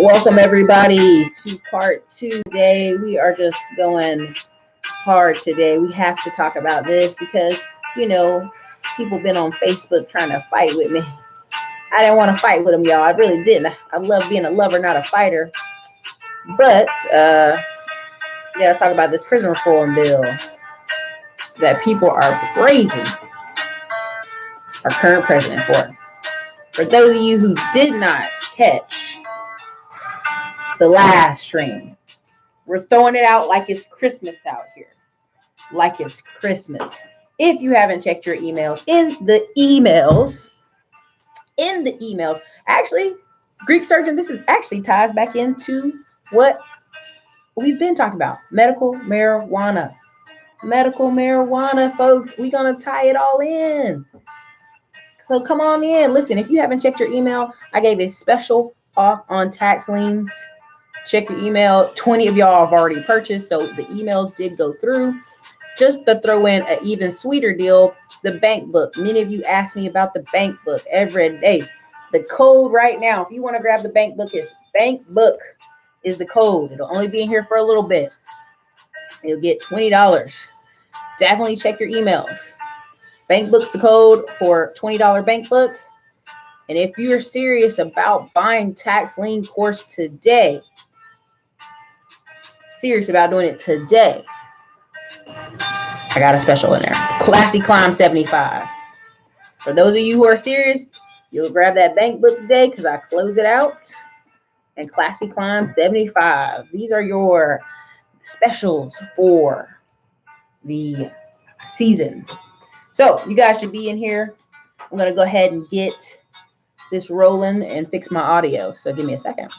Welcome everybody to part 2 today. We are just going hard today. We have to talk about this because, people been on Facebook trying to fight with me. I didn't want to fight with them, y'all. I really didn't. I love being a lover, not a fighter. But, let's talk about this prison reform bill that people are praising our current president for. For those of you who did not catch the last stream, we're throwing it out like it's Christmas out here. Like it's Christmas. If you haven't checked your emails, in the emails, actually, Greek surgeon, this is actually ties back into what we've been talking about. Medical marijuana. Medical marijuana, folks. We're going to tie it all in. So come on in. Listen, if you haven't checked your email, I gave a special off on tax liens. Check your email. 20 of y'all have already purchased, so the emails did go through. Just to throw in an even sweeter deal, the bank book. Many of you ask me about the bank book every day. The code right now, if you want to grab the bank book, is bank book is the code. It'll only be in here for a little bit. You'll get $20. Definitely check your emails. Bank book's the code for $20 bank book. And if you're serious about buying tax lien course today, serious about doing it today, I got a special in there. Classy Climb 75. For those of you who are serious, you'll grab that bank book today because I close it out. And Classy Climb 75. These are your specials for the season. So you guys should be in here. I'm going to go ahead and get this rolling and fix my audio. So give me a second.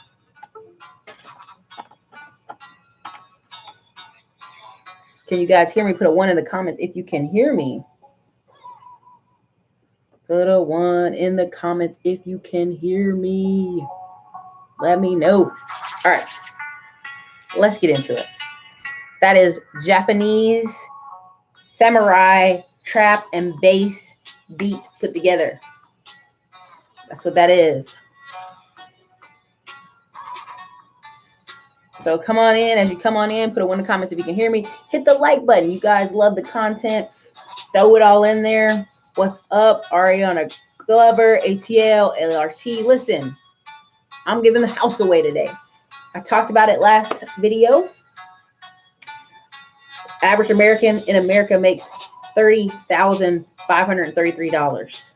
Can you guys hear me? Put a 1 in the comments if you can hear me. Put a 1 in the comments if you can hear me. Let me know. All right. Let's get into it. That is Japanese samurai trap and bass beat put together. That's what that is. So come on in. As you come on in, put a 1 in the comments if you can hear me. Hit the like button. You guys love the content. Throw it all in there. What's up? Ariana Glover, ATL, LRT. Listen, I'm giving the house away today. I talked about it last video. Average American in America makes $30,533.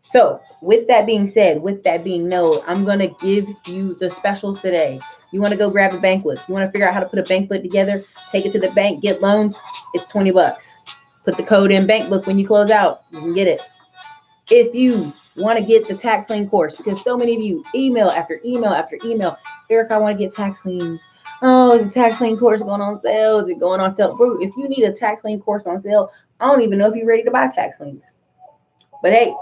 So with that being said, with that being known, I'm going to give you the specials today. You want to go grab a bank book. You want to figure out how to put a bank book together, take it to the bank, get loans. It's $20. Put the code in bank book when you close out. You can get it. If you want to get the tax lien course, because so many of you email after email after email, Eric, I want to get tax liens. Oh, is the tax lien course going on sale? Is it going on sale? Bro, if you need a tax lien course on sale, I don't even know if you're ready to buy tax liens. But hey,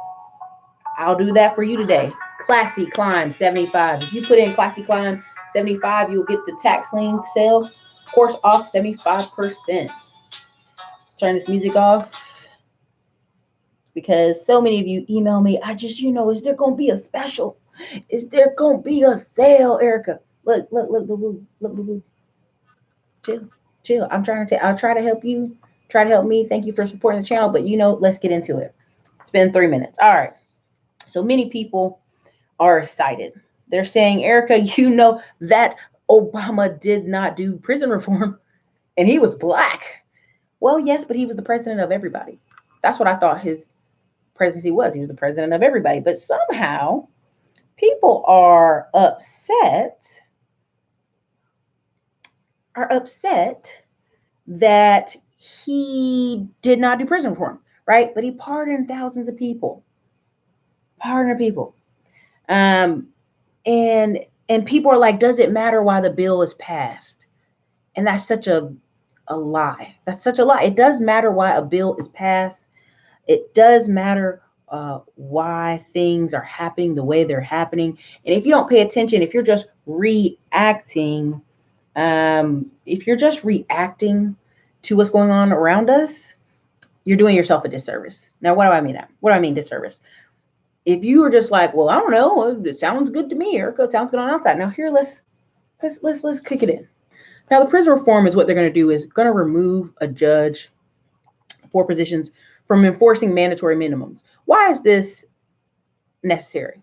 I'll do that for you today. Classy Climb 75. If you put in Classy Climb 75, you'll get the tax lien sale course off 75%. Turn this music off because so many of you email me. Is there going to be a special? Is there going to be a sale, Erica? Look, boo, boo. Chill. I'll try to help you. Try to help me. Thank you for supporting the channel. But let's get into it. It's been 3 minutes. All right. So many people are excited. They're saying, Erica, that Obama did not do prison reform and he was black. Well, yes, but he was the president of everybody. That's what I thought his presidency was. He was the president of everybody. But somehow people are upset that he did not do prison reform, right? But he pardoned thousands of people. And people are like, does it matter why the bill is passed? And that's such a lie. That's such a lie. It does matter why a bill is passed. It does matter why things are happening the way they're happening. And if you don't pay attention, if you're just reacting, to what's going on around us, you're doing yourself a disservice. Now, what do I mean disservice? If you were just like, well, I don't know, it sounds good to me, Erica, it sounds good on the outside. Now here, let's kick it in. Now the prison reform is what they're going to do is going to remove a judge for positions from enforcing mandatory minimums. Why is this necessary?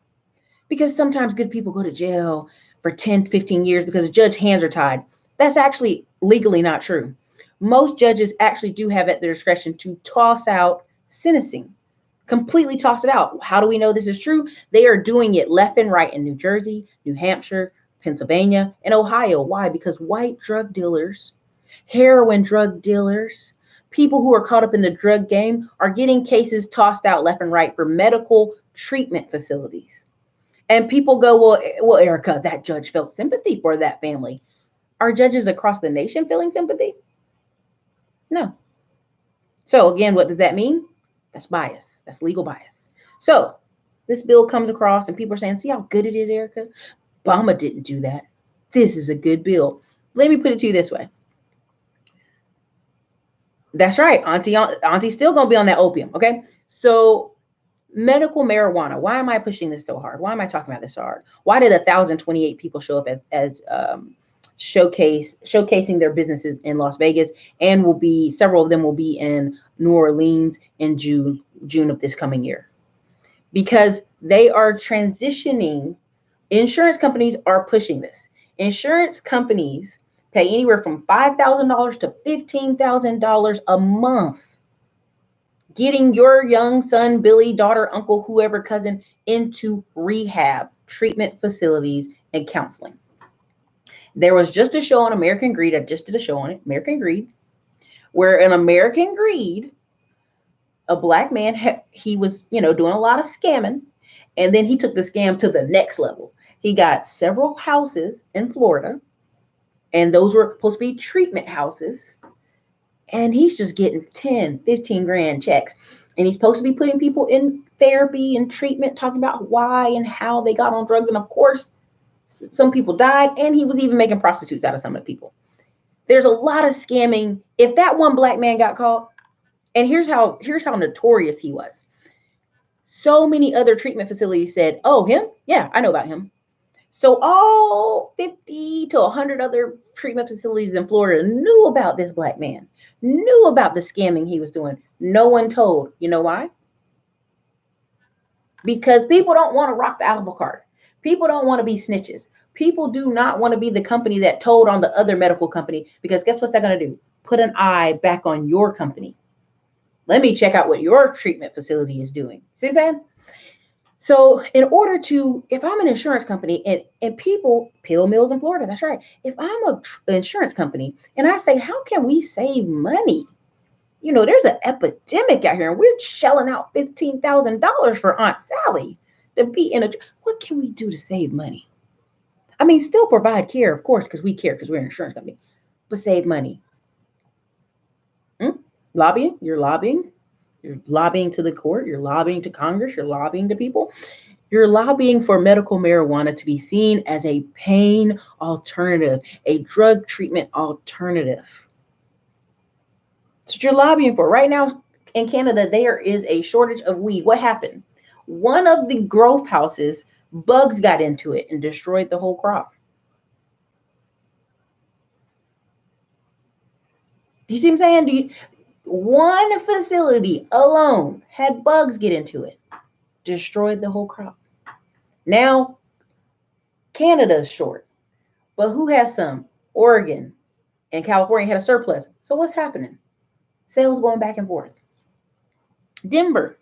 Because sometimes good people go to jail for 10, 15 years because the judge's hands are tied. That's actually legally not true. Most judges actually do have at their discretion to toss out sentencing, completely toss it out. How do we know this is true? They are doing it left and right in New Jersey, New Hampshire, Pennsylvania, and Ohio. Why? Because white drug dealers, heroin drug dealers, people who are caught up in the drug game are getting cases tossed out left and right for medical treatment facilities. And people go, well, Erica, that judge felt sympathy for that family. Are judges across the nation feeling sympathy? No. So again, what does that mean? That's bias. That's legal bias. So this bill comes across and people are saying, see how good it is, Erica? Obama didn't do that. This is a good bill. Let me put it to you this way. That's right. Auntie's still going to be on that opium. Okay. So medical marijuana. Why am I pushing this so hard? Why am I talking about this so hard? Why did 1,028 people show up as showcasing their businesses in Las Vegas, and several of them will be in New Orleans in June of this coming year? Because they are transitioning. Insurance companies are pushing this. Insurance companies pay anywhere from $5,000 to $15,000 a month getting your young son, Billy, daughter, uncle, whoever, cousin into rehab, treatment facilities, and counseling. There was just a show on American Greed. I just did a show on it, American Greed, where in American Greed, a black man, he was, doing a lot of scamming. And then he took the scam to the next level. He got several houses in Florida, and those were supposed to be treatment houses. And he's just getting 10, 15 grand checks. And he's supposed to be putting people in therapy and treatment, talking about why and how they got on drugs. And of course, some people died, and he was even making prostitutes out of some of the people. There's a lot of scamming. If that one black man got caught, and here's how notorious he was. So many other treatment facilities said, oh, him? Yeah, I know about him. So all 50 to 100 other treatment facilities in Florida knew about this black man, knew about the scamming he was doing. No one told. You know why? Because people don't want to rock the apple cart. People don't want to be snitches. People do not want to be the company that told on the other medical company, because guess what's that going to do? Put an eye back on your company. Let me check out what your treatment facility is doing. See what I'm saying? So in order to, if I'm an insurance company and people, pill mills in Florida, that's right. If I'm an insurance company and I say, how can we save money? There's an epidemic out here and we're shelling out $15,000 for Aunt Sally to be what can we do to save money? I mean, still provide care, of course, because we care, because we're an insurance company, but save money. Lobbying, you're lobbying. You're lobbying to the court. You're lobbying to Congress. You're lobbying to people. You're lobbying for medical marijuana to be seen as a pain alternative, a drug treatment alternative. That's what you're lobbying for. Right now in Canada, there is a shortage of weed. What happened? One of the growth houses, bugs got into it and destroyed the whole crop. Do you see what I'm saying? One facility alone had bugs get into it, destroyed the whole crop. Now, Canada's short, but who has some? Oregon and California had a surplus. So what's happening? Sales going back and forth. Denver,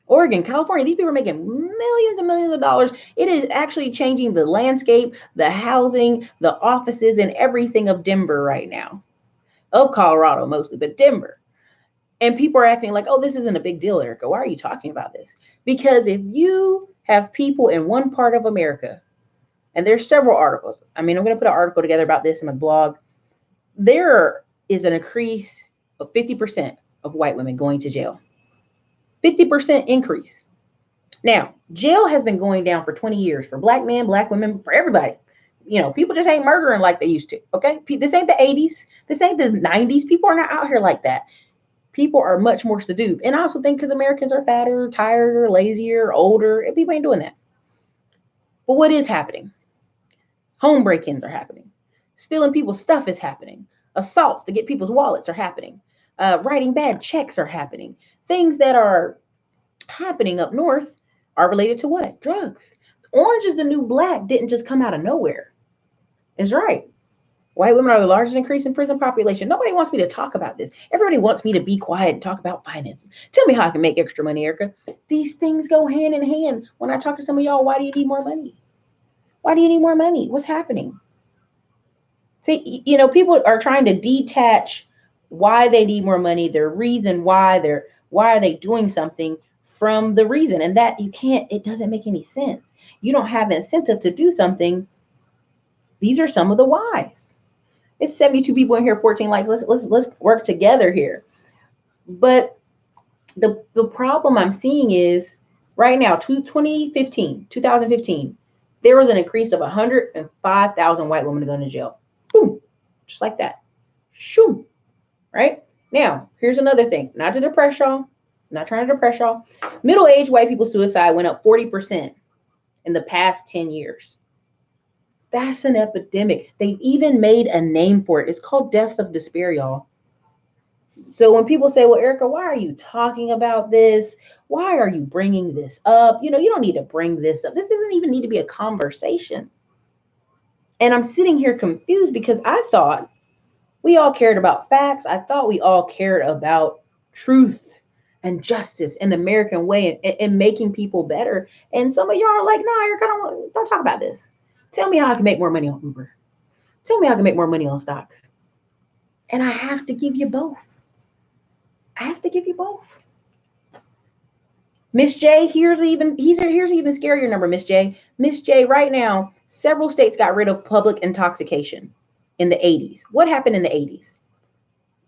Oregon, California, these people are making millions and millions of dollars. It is actually changing the landscape, the housing, the offices, and everything of Denver right now. Of Colorado mostly, but Denver. And people are acting like, oh, this isn't a big deal, Erica. Why are you talking about this? Because if you have people in one part of America, and there's several articles. I mean, I'm going to put an article together about this in my blog. There is an increase of 50% of white women going to jail. 50% increase. Now, jail has been going down for 20 years for black men, black women, for everybody. People just ain't murdering like they used to. Okay. This ain't the 80s. This ain't the 90s. People are not out here like that. People are much more subdued. And I also think because Americans are fatter, tired, lazier, older, and people ain't doing that. But what is happening? Home break-ins are happening. Stealing people's stuff is happening. Assaults to get people's wallets are happening. Writing bad checks are happening. Things that are happening up north are related to what? Drugs. Orange is the new black didn't just come out of nowhere. It's right. White women are the largest increase in prison population. Nobody wants me to talk about this. Everybody wants me to be quiet and talk about finance. Tell me how I can make extra money, Erica. These things go hand in hand. When I talk to some of y'all, why do you need more money? Why do you need more money? What's happening? See, people are trying to detach why they need more money, their reason why are they doing something from the reason. And that it doesn't make any sense. You don't have incentive to do something. These are some of the whys. It's 72 people in here, 14 likes. Let's work together here. But the problem I'm seeing is right now, 2015, there was an increase of 105,000 white women going to jail. Boom, just like that. Shoo. Right? Now, here's another thing. Not to depress y'all. Not trying to depress y'all. Middle-aged white people suicide went up 40% in the past 10 years. That's an epidemic. They've even made a name for it. It's called deaths of despair, y'all. So when people say, well, Erica, why are you talking about this? Why are you bringing this up? You don't need to bring this up. This doesn't even need to be a conversation. And I'm sitting here confused because I thought we all cared about facts. I thought we all cared about truth and justice and the American way and making people better. And some of y'all are like, no, Erica, don't talk about this. Tell me how I can make more money on Uber. Tell me how I can make more money on stocks. And I have to give you both. Miss J, here's an even scarier number, Miss J. Miss J, right now, several states got rid of public intoxication in the 80s. What happened in the 80s?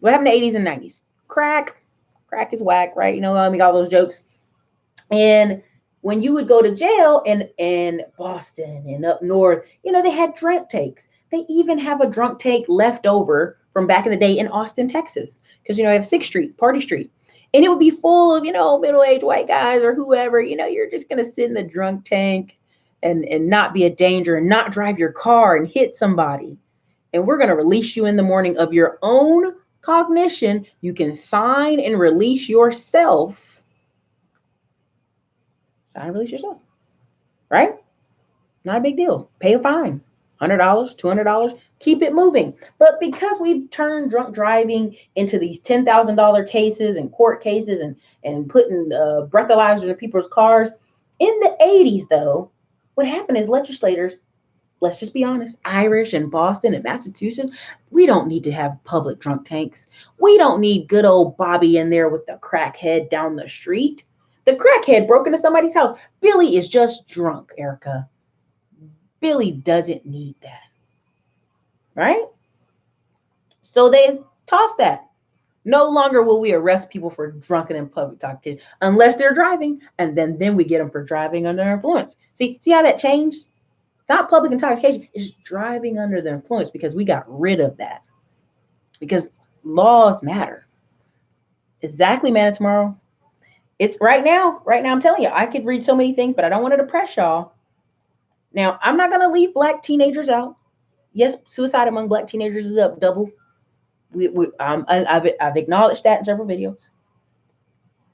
What happened in the 80s and 90s? Crack is whack, right? I make all those jokes. And when you would go to jail in Boston and up north, they had drunk tanks. They even have a drunk tank left over from back in the day in Austin, Texas. Because, you have 6th Street, Party Street. And it would be full of, middle-aged white guys or whoever. You're just going to sit in the drunk tank and not be a danger and not drive your car and hit somebody. And we're going to release you in the morning of your own cognition. You can sign and release yourself. Sign and release yourself. Right? Not a big deal. Pay a fine. $100, $200, keep it moving. But because we've turned drunk driving into these $10,000 cases and court cases and putting breathalyzers in people's cars, in the 80s, though, what happened is legislators, let's just be honest, Irish and Boston and Massachusetts, we don't need to have public drunk tanks. We don't need good old Bobby in there with the crackhead down the street. The crackhead broke into somebody's house. Billy is just drunk, Erica. Billy doesn't need that. Right? So they toss that. No longer will we arrest people for drunken and public intoxication unless they're driving, and then we get them for driving under influence. See how that changed? It's not public intoxication, it's driving under the influence because we got rid of that. Because laws matter. Exactly, man, tomorrow. It's right now, I'm telling you, I could read so many things, but I don't want to depress y'all. Now, I'm not going to leave Black teenagers out. Yes, suicide among Black teenagers is up double. I've acknowledged that in several videos.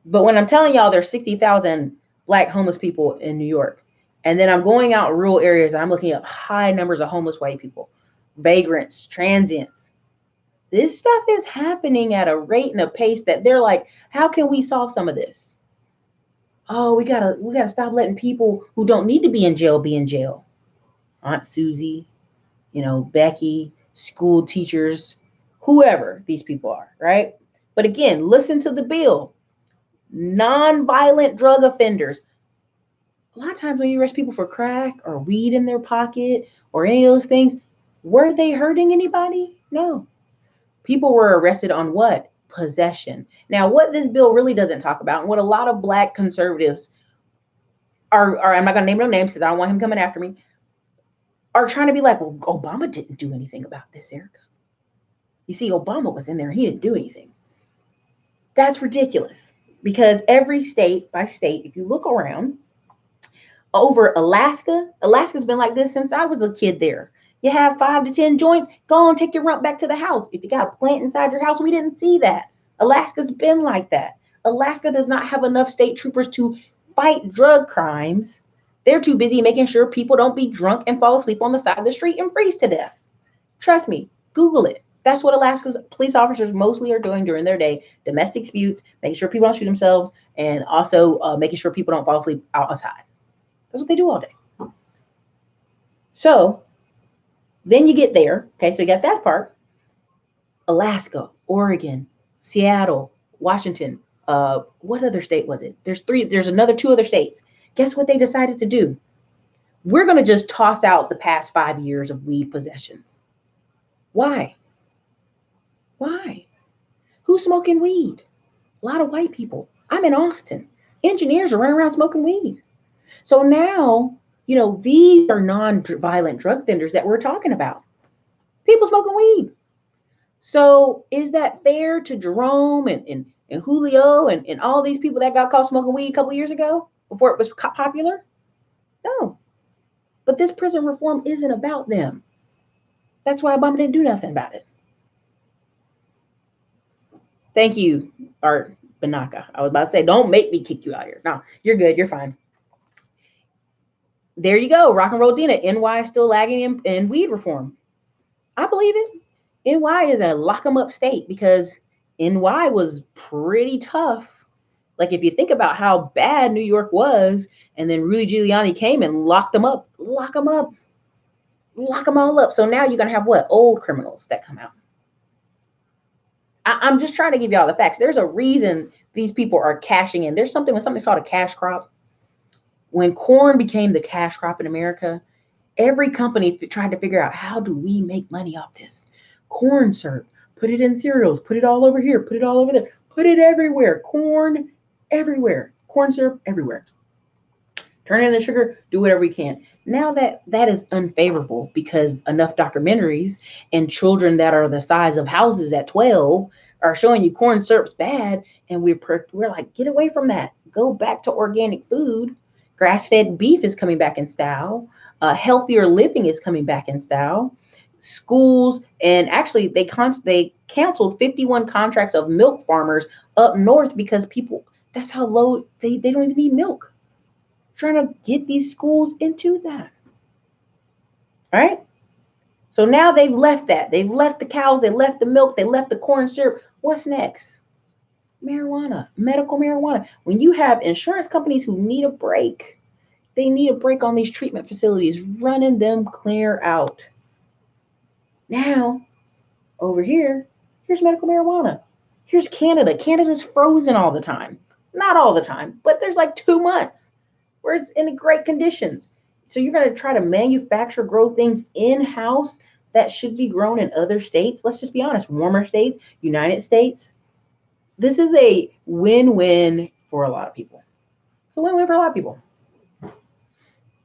But when I'm telling y'all there's 60,000 Black homeless people in New York, and then I'm going out in rural areas and I'm looking at high numbers of homeless white people, vagrants, transients. This stuff is happening at a rate and a pace that they're like, how can we solve some of this? Oh, we gotta stop letting people who don't need to be in jail be in jail. Aunt Susie, Becky, school teachers, whoever these people are, right? But again, listen to the bill. Non-violent drug offenders. A lot of times when you arrest people for crack or weed in their pocket or any of those things, were they hurting anybody? No. People were arrested on what? Possession. Now, what this bill really doesn't talk about, and what a lot of Black conservatives are I'm not going to name no names because I don't want him coming after me, are trying to be like, well, Obama didn't do anything about this, Erica. You see, Obama was in there. He didn't do anything. That's ridiculous because every state by state, if you look around over Alaska's been like this since I was a kid there. You have 5 to 10 joints, go on, take your rump back to the house. If you got a plant inside your house, we didn't see that. Alaska's been like that. Alaska does not have enough state troopers to fight drug crimes. They're too busy making sure people don't be drunk and fall asleep on the side of the street and freeze to death. Trust me, Google it. That's what Alaska's police officers mostly are doing during their day: domestic disputes, making sure people don't shoot themselves, and also making sure people don't fall asleep outside. That's what they do all day. So then you get there. Okay, so you got that part. Alaska, Oregon, Seattle, Washington. What other state was it? There's three. There's another two other states. Guess what they decided to do? We're going to just toss out the past 5 years of weed possessions. Why? Why? Who's smoking weed? A lot of white people. I'm in Austin. Engineers are running around smoking weed. So now, these are non-violent drug vendors that we're talking about. People smoking weed. So is that fair to Jerome and Julio and all these people that got caught smoking weed a couple years ago before it was popular? No. But this prison reform isn't about them. That's why Obama didn't do nothing about it. Thank you, Art Banaka. I was about to say, don't make me kick you out here. No, you're good. You're fine. There you go. Rock and roll Dina. NY is still lagging in weed reform. I believe it. NY is a lock 'em up state because NY was pretty tough. Like if you think about how bad New York was, and then Rudy Giuliani came and locked them up, lock them all up. So now you're gonna have what? Old criminals that come out. I'm just trying to give y'all the facts. There's a reason these people are cashing in. There's something called a cash crop. When corn became the cash crop in America, every company tried to figure out, how do we make money off this? Corn syrup, put it in cereals, put it all over here, put it all over there, put it everywhere. Corn everywhere, corn syrup everywhere. Turn it into sugar, do whatever we can. Now that is unfavorable because enough documentaries and children that are the size of houses at 12 are showing you corn syrup's bad, and we're like, get away from that. Go back to organic food. Grass-fed beef is coming back in style. Healthier living is coming back in style. Schools, and actually they canceled 51 contracts of milk farmers up north because people, that's how low they don't even need milk. Trying to get these schools into that. All right. So now they've left that. They've left the cows, they left the milk, they left the corn syrup. What's next? Marijuana, medical marijuana. When you have insurance companies who need a break, they need a break on these treatment facilities, running them clear out. Now, over here, here's medical marijuana. Here's Canada. Canada's frozen all the time. Not all the time, but there's like 2 months where it's in great conditions. So you're going to try to grow things in-house that should be grown in other states. Let's just be honest, warmer states, United States. This is a win-win for a lot of people. It's a win-win for a lot of people.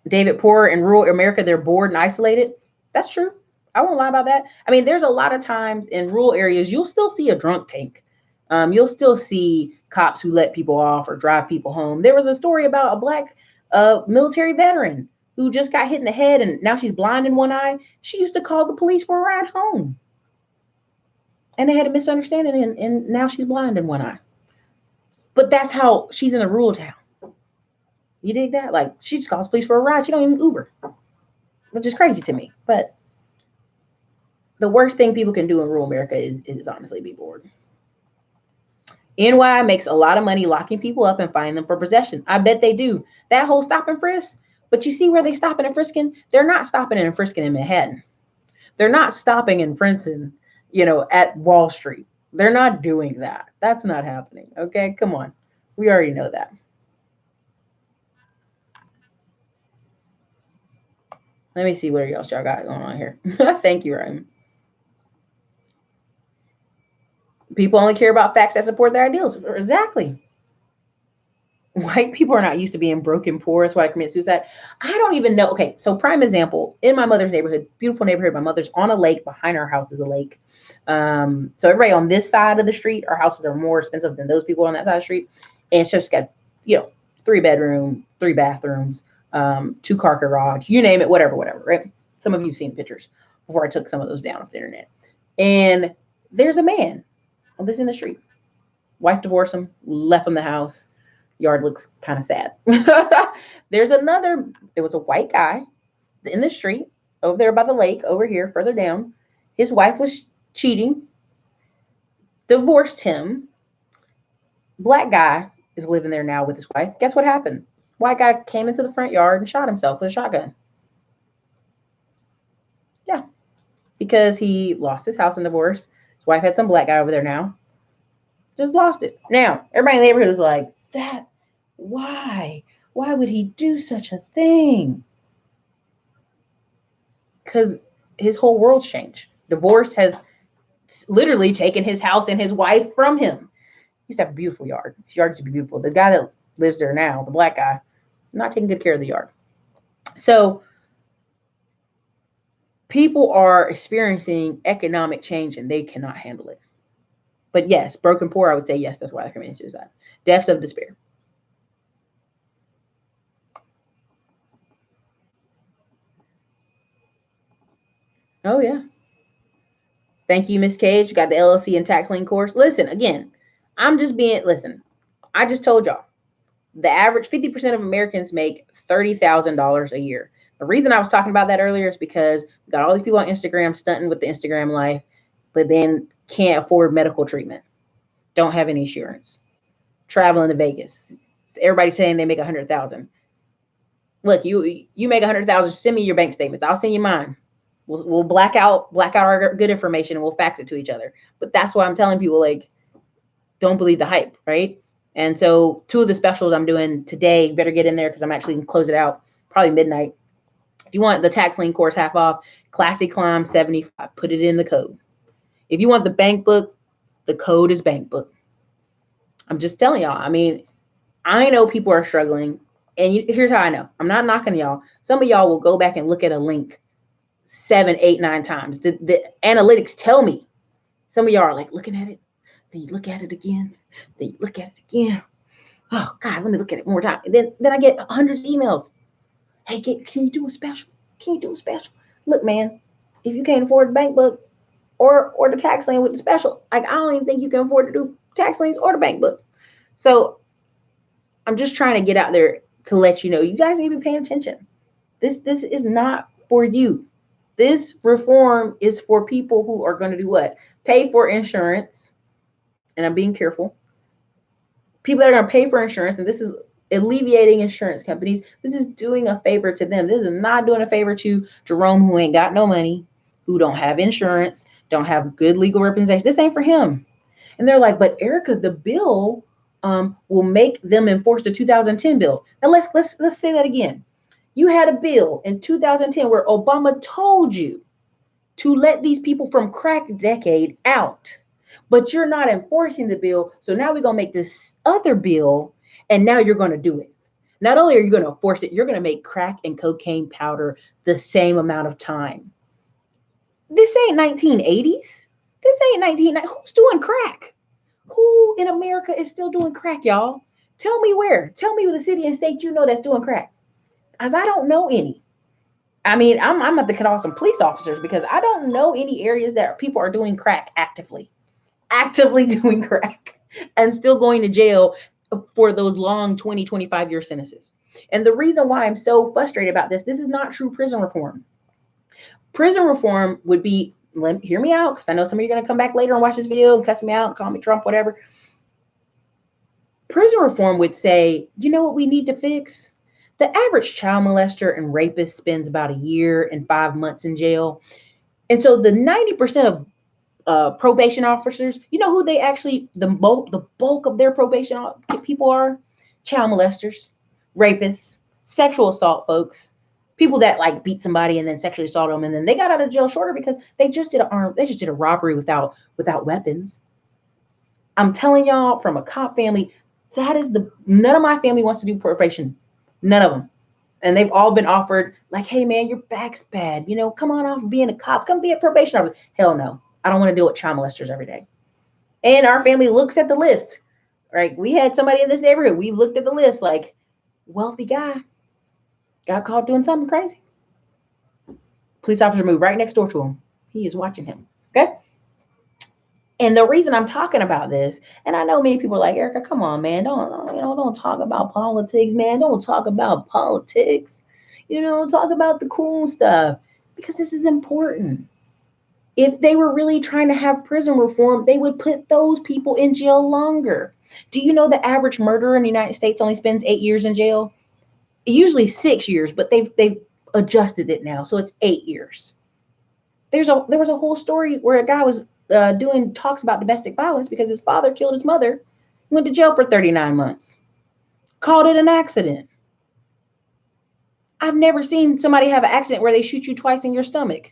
David, poor in rural America, they're bored and isolated. That's true. I won't lie about that. I mean, there's a lot of times in rural areas, you'll still see a drunk tank. You'll still see cops who let people off or drive people home. There was a story about a Black military veteran who just got hit in the head and now she's blind in one eye. She used to call the police for a ride home. And they had a misunderstanding and now she's blind in one eye. But that's how she's in a rural town. You dig that? Like, she just calls police for a ride. She don't even Uber, which is crazy to me. But the worst thing people can do in rural America is honestly be bored. NY makes a lot of money locking people up and fining them for possession. I bet they do. That whole stop and frisk. But you see where they stopping and frisking? They're not stopping and frisking in Manhattan. They're not stopping and fritzing, at Wall Street. They're not doing that. That's not happening. Okay, come on. We already know that. Let me see what else y'all got going on here. Thank you, Ryan. People only care about facts that support their ideals. Exactly. White people are not used to being broke and poor. That's why I commit suicide. I don't even know. Okay, so prime example, in my mother's neighborhood, beautiful neighborhood. My mother's on a lake. Behind our house is a lake. So everybody on this side of the street, our houses are more expensive than those people on that side of the street. And it's just got, 3 bedroom, 3 bathrooms, 2-car garage, you name it, whatever, right? Some of you have seen pictures before I took some of those down off the internet. And there's a man on this in the street. Wife divorced him, left him the house. Yard looks kind of sad. There's another, it was a white guy in the street over there by the lake, over here, further down. His wife was cheating, divorced him. Black guy is living there now with his wife. Guess what happened? White guy came into the front yard and shot himself with a shotgun. Yeah, because he lost his house in divorce. His wife had some black guy over there now. Just lost it. Now, everybody in the neighborhood is like, why? Why would he do such a thing? Because his whole world's changed. Divorce has literally taken his house and his wife from him. He used to have a beautiful yard. His yard used to be beautiful. The guy that lives there now, the black guy, not taking good care of the yard. So people are experiencing economic change and they cannot handle it. But yes, broken poor, I would say yes, that's why they're committing suicide. Deaths of despair. Oh, yeah. Thank you, Miss Cage. Got the LLC and tax lien course. Listen, again, I just told y'all, the average 50% of Americans make $30,000 a year. The reason I was talking about that earlier is because we got all these people on Instagram stunting with the Instagram life, but then can't afford medical treatment, don't have any insurance, traveling to Vegas. Everybody saying they make 100,000. Look, you make 100,000. Send me your bank statements. I'll send you mine. We'll black out our good information and we'll fax it to each other. But that's why I'm telling people, like, don't believe the hype, right? And so 2 of the specials I'm doing today, better get in there because I'm actually going to close it out probably midnight. If you want the tax lien course half off, Classy Climb 75, put it in the code. If you want the bank book, the code is bank book. I'm just telling y'all. I mean, I know people are struggling. And here's how I know. I'm not knocking y'all. Some of y'all will go back and look at a link 7, 8, 9 times. The analytics tell me. Some of y'all are like looking at it, then you look at it again, then you look at it again. Oh God, let me look at it one more time. And then I get hundreds of emails. Hey, can you do a special? Can you do a special? Look, man, if you can't afford the bank book or the tax lien with the special, like I don't even think you can afford to do tax liens or the bank book. So I'm just trying to get out there to let you know, you guys need to be paying attention. This is not for you. This reform is for people who are going to do what? Pay for insurance. And I'm being careful. People that are going to pay for insurance, and this is alleviating insurance companies. This is doing a favor to them. This is not doing a favor to Jerome, who ain't got no money, who don't have insurance, don't have good legal representation. This ain't for him. And they're like, but Erica, the bill will make them enforce the 2010 bill. Now let's say that again. You had a bill in 2010 where Obama told you to let these people from crack decade out, but you're not enforcing the bill. So now we're going to make this other bill, and now you're going to do it. Not only are you going to enforce it, you're going to make crack and cocaine powder the same amount of time. This ain't 1980s. This ain't 1990s. Who's doing crack? Who in America is still doing crack, y'all? Tell me where. Tell me the city and state you know that's doing crack. As I don't know any. I mean, I'm about to call some police officers because I don't know any areas that people are doing crack actively doing crack and still going to jail for those long 20, 25-year sentences. And the reason why I'm so frustrated about this is not true prison reform. Prison reform would be, hear me out, because I know some of you are going to come back later and watch this video and cuss me out, call me Trump, whatever. Prison reform would say, you know what we need to fix? The average child molester and rapist spends about a year and 5 months in jail. And so the 90% of probation officers, you know who they actually, the bulk of their probation people are? Child molesters, rapists, sexual assault folks, people that like beat somebody and then sexually assault them. And then they got out of jail shorter because they just did a robbery without weapons. I'm telling y'all, from a cop family, That is none of my family wants to do probation. None of them. And they've all been offered, like, hey man, your back's bad. Come on off being a cop. Come be a probation officer. Hell no. I don't want to deal with child molesters every day. And our family looks at the list. Right? We had somebody in this neighborhood. We looked at the list like, wealthy guy got caught doing something crazy. Police officer moved right next door to him. He is watching him. Okay. And the reason I'm talking about this, and I know many people are like, Erica, come on, man, don't talk about politics, man. Don't talk about politics. Talk about the cool stuff because this is important. If they were really trying to have prison reform, they would put those people in jail longer. Do you know the average murderer in the United States only spends 8 years in jail? Usually 6 years, but they've adjusted it now, so it's 8 years. There was a whole story where a guy was doing talks about domestic violence because his father killed his mother, went to jail for 39 months, called it an accident. I've never seen somebody have an accident where they shoot you twice in your stomach.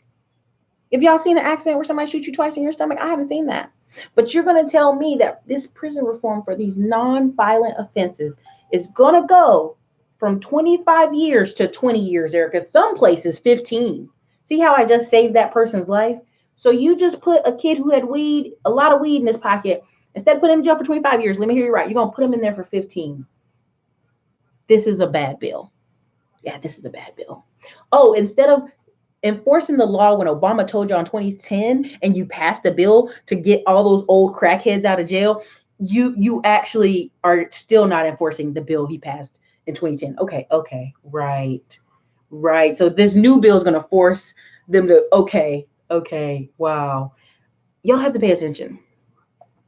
If y'all seen an accident where somebody shoots you twice in your stomach, I haven't seen that. But you're going to tell me that this prison reform for these non-violent offenses is going to go from 25 years to 20 years, Erica. Some places 15. See how I just saved that person's life? So you just put a kid who had a lot of weed in his pocket, instead of putting him in jail for 25 years, let me hear you right, you're going to put him in there for 15. This is a bad bill. Yeah, this is a bad bill. Oh, instead of enforcing the law when Obama told you in 2010 and you passed a bill to get all those old crackheads out of jail, you actually are still not enforcing the bill he passed in 2010. Okay, right. So this new bill is going to force them to, okay, wow. Y'all have to pay attention.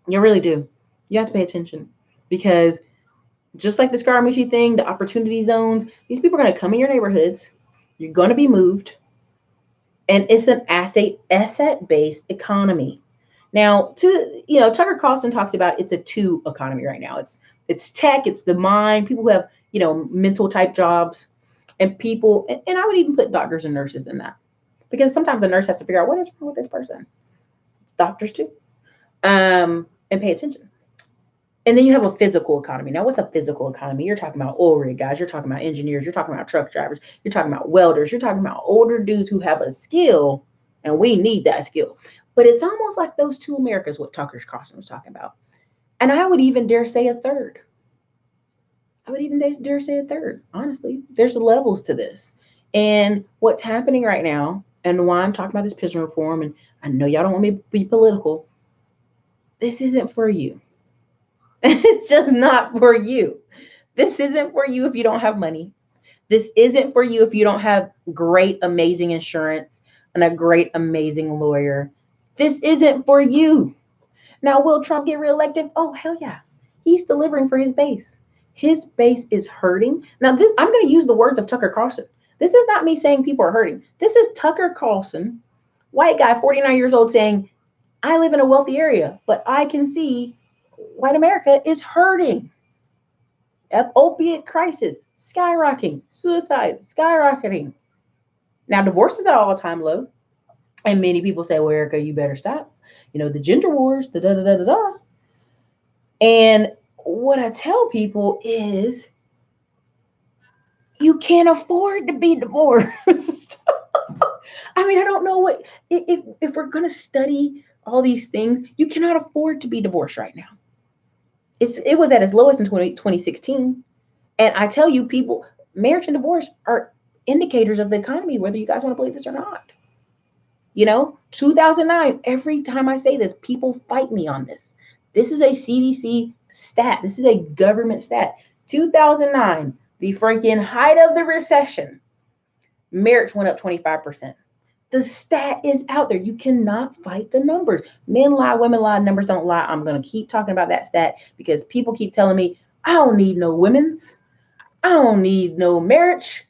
You really do. You have to pay attention because just like the Scaramucci thing, the opportunity zones, these people are going to come in your neighborhoods. You're going to be moved. And it's an asset-based economy. Now, Tucker Carlson talks about it's a two economy right now. It's tech, it's the mind, people who have, mental type jobs, and people, and I would even put doctors and nurses in that. Because sometimes the nurse has to figure out what is wrong with this person. It's doctors too. And pay attention. And then you have a physical economy. Now, what's a physical economy? You're talking about oil rig guys. You're talking about engineers. You're talking about truck drivers. You're talking about welders. You're talking about older dudes who have a skill, and we need that skill. But it's almost like those two Americas, what Tucker Carlson was talking about. And I would even dare say a third. Honestly, there's levels to this. And what's happening right now, and why I'm talking about this prison reform, and I know y'all don't want me to be political, this isn't for you. It's just not for you. This isn't for you if you don't have money. This isn't for you if you don't have great, amazing insurance and a great, amazing lawyer. This isn't for you. Now, will Trump get reelected? Oh, hell yeah. He's delivering for his base. His base is hurting. Now, I'm going to use the words of Tucker Carlson. This is not me saying people are hurting. This is Tucker Carlson, white guy, 49 years old, saying, I live in a wealthy area, but I can see white America is hurting. Opiate crisis skyrocketing, suicide skyrocketing. Now, divorce is at all-time low, and many people say, "Well, Erica, you better stop." The gender wars, the da da da da da. And what I tell people is, you can't afford to be divorced. I mean, I don't know what if we're gonna study all these things, you cannot afford to be divorced right now. It was at its lowest in 2016. And I tell you, people, marriage and divorce are indicators of the economy, whether you guys want to believe this or not. 2009, every time I say this, people fight me on this. This is a CDC stat. This is a government stat. 2009, the freaking height of the recession, marriage went up 25%. The stat is out there. You cannot fight the numbers. Men lie, women lie, numbers don't lie. I'm going to keep talking about that stat because people keep telling me, I don't need no women's. I don't need no marriage.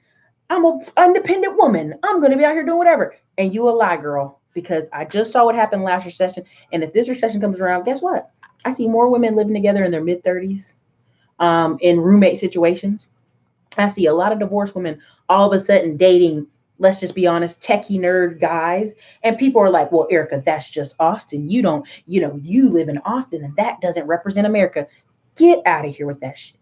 I'm an independent woman. I'm going to be out here doing whatever. And you a lie, girl, because I just saw what happened last recession. And if this recession comes around, guess what? I see more women living together in their mid-30s in roommate situations. I see a lot of divorced women all of a sudden dating, let's just be honest, techie nerd guys. And people are like, well, Erica, that's just Austin. You live in Austin and that doesn't represent America. Get out of here with that shit.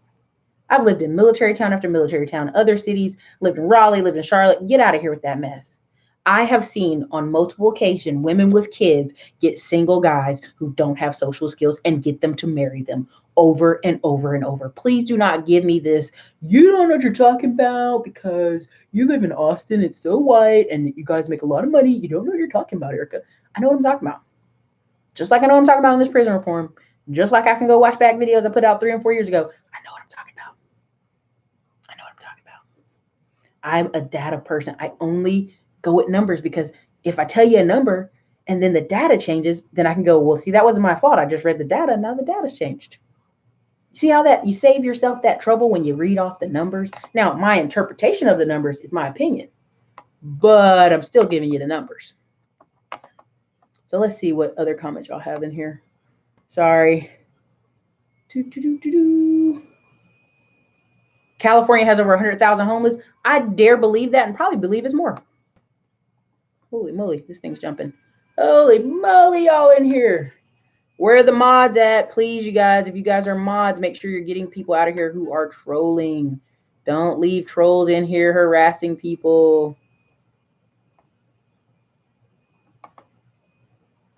I've lived in military town after military town, other cities, lived in Raleigh, lived in Charlotte. Get out of here with that mess. I have seen on multiple occasions women with kids get single guys who don't have social skills and get them to marry them over and over and over. Please do not give me this. You don't know what you're talking about because you live in Austin. It's so white and you guys make a lot of money. You don't know what you're talking about, Erica. I know what I'm talking about. Just like I know what I'm talking about in this prison reform. Just like I can go watch back videos I put out 3 and 4 years ago. I know what I'm talking about. I know what I'm talking about. I'm a data person. I only go with numbers because if I tell you a number and then the data changes, then I can go, well, see, that wasn't my fault. I just read the data. Now the data's changed. See how that you save yourself that trouble when you read off the numbers? Now, my interpretation of the numbers is my opinion, but I'm still giving you the numbers. So let's see what other comments y'all have in here. Sorry. California has over 100,000 homeless. I dare believe that and probably believe it's more. Holy moly, this thing's jumping. Holy moly, y'all in here. Where are the mods at? Please, you guys, if you guys are mods, make sure you're getting people out of here who are trolling. Don't leave trolls in here harassing people.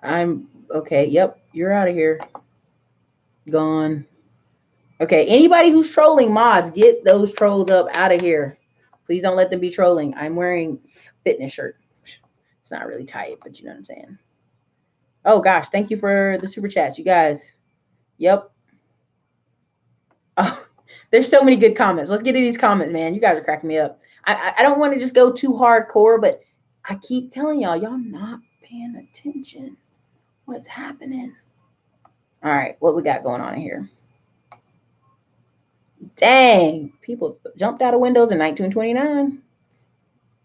I'm okay. Yep, you're out of here. Gone. Okay, anybody who's trolling, mods, get those trolls up out of here. Please don't let them be trolling. I'm wearing fitness shirt. It's not really tight, but you know what I'm saying. Oh gosh, thank you for the super chats, you guys. Yep. Oh, there's so many good comments. Let's get to these comments, man. You guys are cracking me up. I don't want to just go too hardcore, but I keep telling y'all not paying attention. What's happening? All right, what we got going on in here? Dang, people jumped out of windows in 1929.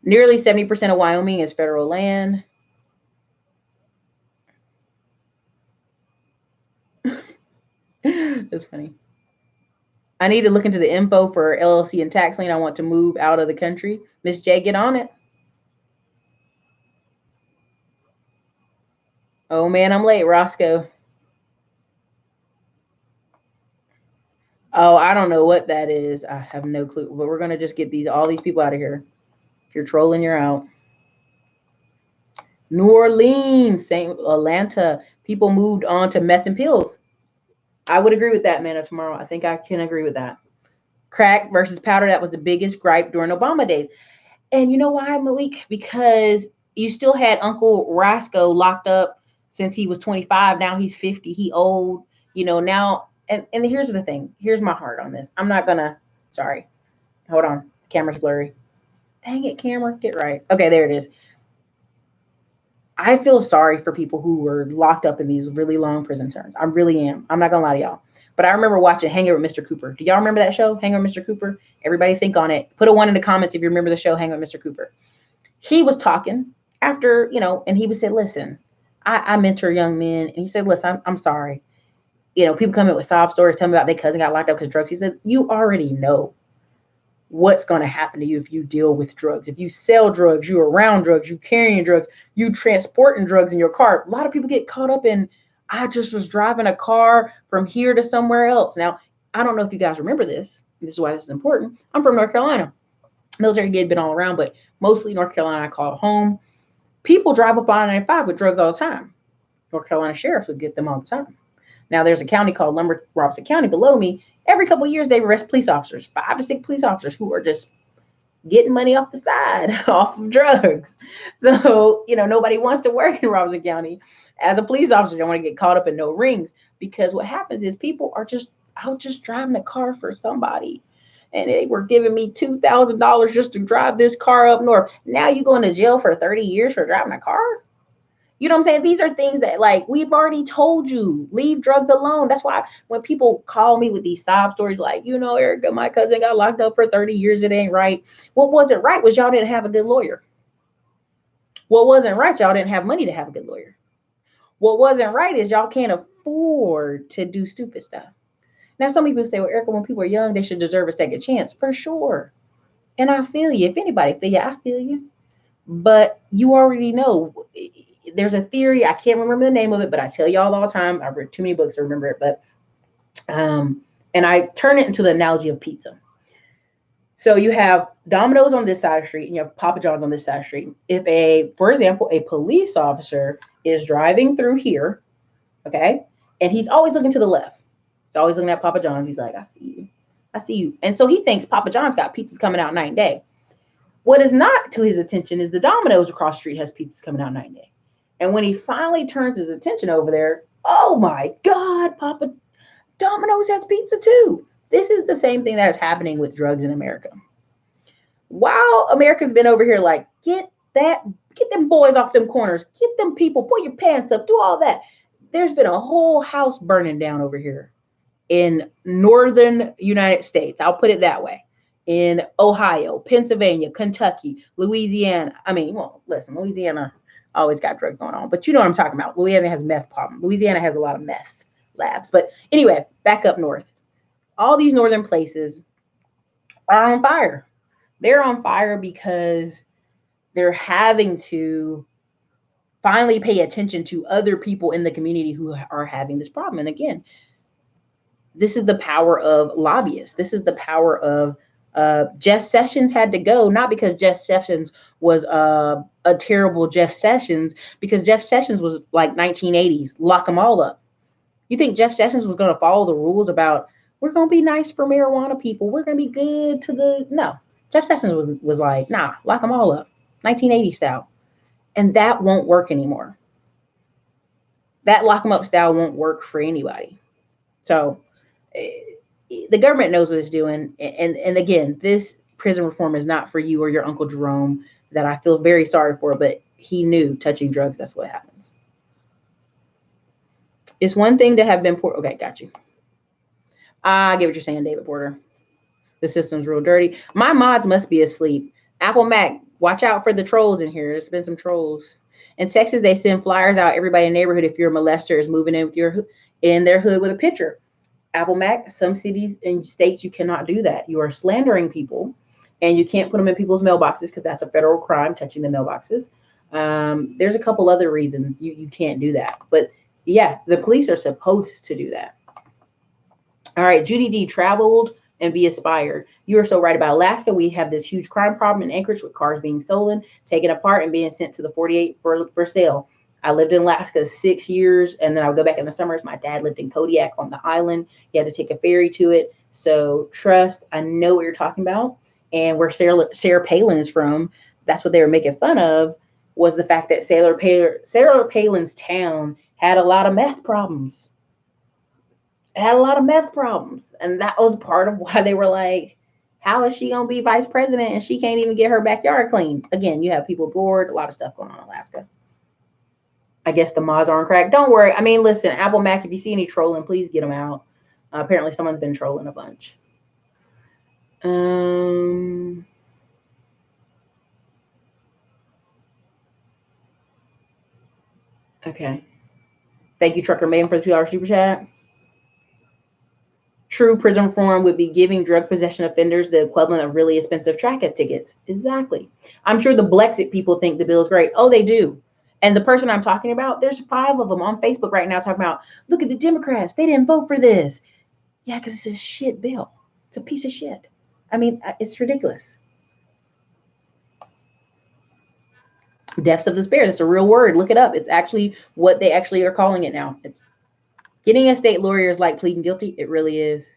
Nearly 70% of Wyoming is federal land. That's funny. I need to look into the info for LLC and tax lien. I want to move out of the country. Miss J, get on it. Oh man, I'm late, Roscoe. Oh, I don't know what that is. I have no clue. But we're gonna just get all these people out of here. If you're trolling, you're out. New Orleans, St. Atlanta, people moved on to meth and pills. I would agree with that, man, of tomorrow. I think I can agree with that. Crack versus powder, that was the biggest gripe during Obama days. And you know why, Malik? Because you still had Uncle Roscoe locked up since he was 25. Now he's 50. He old. You know, now, and here's the thing. Here's my heart on this. I'm not going to, sorry. Hold on. Camera's blurry. Dang it, camera. Get right. Okay, there it is. I feel sorry for people who were locked up in these really long prison terms. I really am. I'm not going to lie to y'all. But I remember watching Hanging with Mr. Cooper. Do y'all remember that show, Hanging with Mr. Cooper? Everybody think on it. Put a 1 in the comments if you remember the show, Hanging with Mr. Cooper. He was talking after, you know, and he would say, listen, I mentor young men. And he said, listen, I'm sorry. You know, people come in with sob stories, tell me about their cousin got locked up because drugs. He said, you already know what's going to happen to you if you deal with drugs. If you sell drugs, you around drugs, you carrying drugs, you transporting drugs in your car. A lot of people get caught up in, I just was driving a car from here to somewhere else. Now, I don't know if you guys remember this. This is why this is important. I'm from North Carolina. Military kid, been all around, but mostly North Carolina I call home. People drive up on 95 with drugs all the time. North Carolina sheriffs would get them all the time. Now, there's a county called Robinson County below me. Every couple of years, they arrest police officers, 5 to 6 police officers who are just getting money off the side, off of drugs. So, you know, nobody wants to work in Robinson County as a police officer. They don't want to get caught up in no rings, because what happens is people are just out just driving a car for somebody. And they were giving me $2,000 just to drive this car up north. Now you going to jail for 30 years for driving a car? You know what I'm saying? These are things that, like, we've already told you, leave drugs alone. That's why when people call me with these sob stories, like, you know, Erica, my cousin got locked up for 30 years. It ain't right. What wasn't right was y'all didn't have a good lawyer. What wasn't right, y'all didn't have money to have a good lawyer. What wasn't right is y'all can't afford to do stupid stuff. Now, some people say, well, Erica, when people are young, they should deserve a second chance. For sure. And I feel you. If anybody feel you, I feel you. But you already know. There's a theory. I can't remember the name of it, but I tell y'all all the time. I've read too many books to remember it. But And I turn it into the analogy of pizza. So you have Domino's on this side of the street and you have Papa John's on this side of the street. If for example, a police officer is driving through here, okay, and he's always looking to the left. He's always looking at Papa John's. He's like, I see you. I see you. And so he thinks Papa John's got pizzas coming out night and day. What is not to his attention is the Domino's across the street has pizzas coming out night and day. And when he finally turns his attention over there, oh my God, Papa Domino's has pizza too. This is the same thing that is happening with drugs in America. While America's been over here like, get them boys off them corners, get them people, pull your pants up, do all that. There's been a whole house burning down over here in northern United States. I'll put it that way. In Ohio, Pennsylvania, Kentucky, Louisiana. I mean, well, listen, Louisiana always got drugs going on, but you know what I'm talking about. Louisiana has a meth problem. Louisiana has a lot of meth labs. But anyway, back up north. All these northern places are on fire. They're on fire because they're having to finally pay attention to other people in the community who are having this problem. And again, this is the power of lobbyists. This is the power of Jeff Sessions had to go, not because Jeff Sessions was a terrible Jeff Sessions, because Jeff Sessions was like 1980s, lock them all up. You think Jeff Sessions was going to follow the rules about, we're going to be nice for marijuana people, we're going to be good to the, no. Jeff Sessions was like, nah, lock them all up, 1980 style. And that won't work anymore. That lock them up style won't work for anybody. So the government knows what it's doing. And again, this prison reform is not for you or your Uncle Jerome that I feel very sorry for, but he knew touching drugs, that's what happens. It's one thing to have been poor. Okay, got you. I get what you're saying, David Porter. The system's real dirty. My mods must be asleep. Apple Mac, watch out for the trolls in here. There's been some trolls. In Texas, they send flyers out everybody in the neighborhood if your molester is moving in with their hood with a picture. Apple Mac, some cities and states, you cannot do that. You are slandering people, and you can't put them in people's mailboxes because that's a federal crime, touching the mailboxes. There's a couple other reasons you can't do that. But yeah, the police are supposed to do that. All right, Judy D, traveled and be inspired. You are so right about Alaska. We have this huge crime problem in Anchorage with cars being stolen, taken apart, and being sent to the 48 for sale. I lived in Alaska 6 years, and then I would go back in the summers. My dad lived in Kodiak on the island. He had to take a ferry to it. So trust, I know what you're talking about. And where Sarah Palin is from, that's what they were making fun of, was the fact that Sarah Palin's town had a lot of meth problems. It had a lot of meth problems. And that was part of why they were like, how is she going to be vice president and she can't even get her backyard clean? Again, you have people bored, a lot of stuff going on in Alaska. I guess the mods are on crack. Don't worry. I mean, listen, Apple Mac, if you see any trolling, please get them out. Apparently someone's been trolling a bunch. Okay. Thank you, Trucker Maiden, for the $2 super chat. True prison reform would be giving drug possession offenders the equivalent of really expensive traffic tickets. Exactly. I'm sure the Blexit people think the bill is great. Oh, they do. And the person I'm talking about, there's 5 of them on Facebook right now talking about, look at the Democrats. They didn't vote for this. Yeah, because it's a shit bill. It's a piece of shit. I mean, it's ridiculous. Deaths of despair. That's a real word. Look it up. It's actually what they actually are calling it now. It's getting a state lawyer is like pleading guilty. It really is.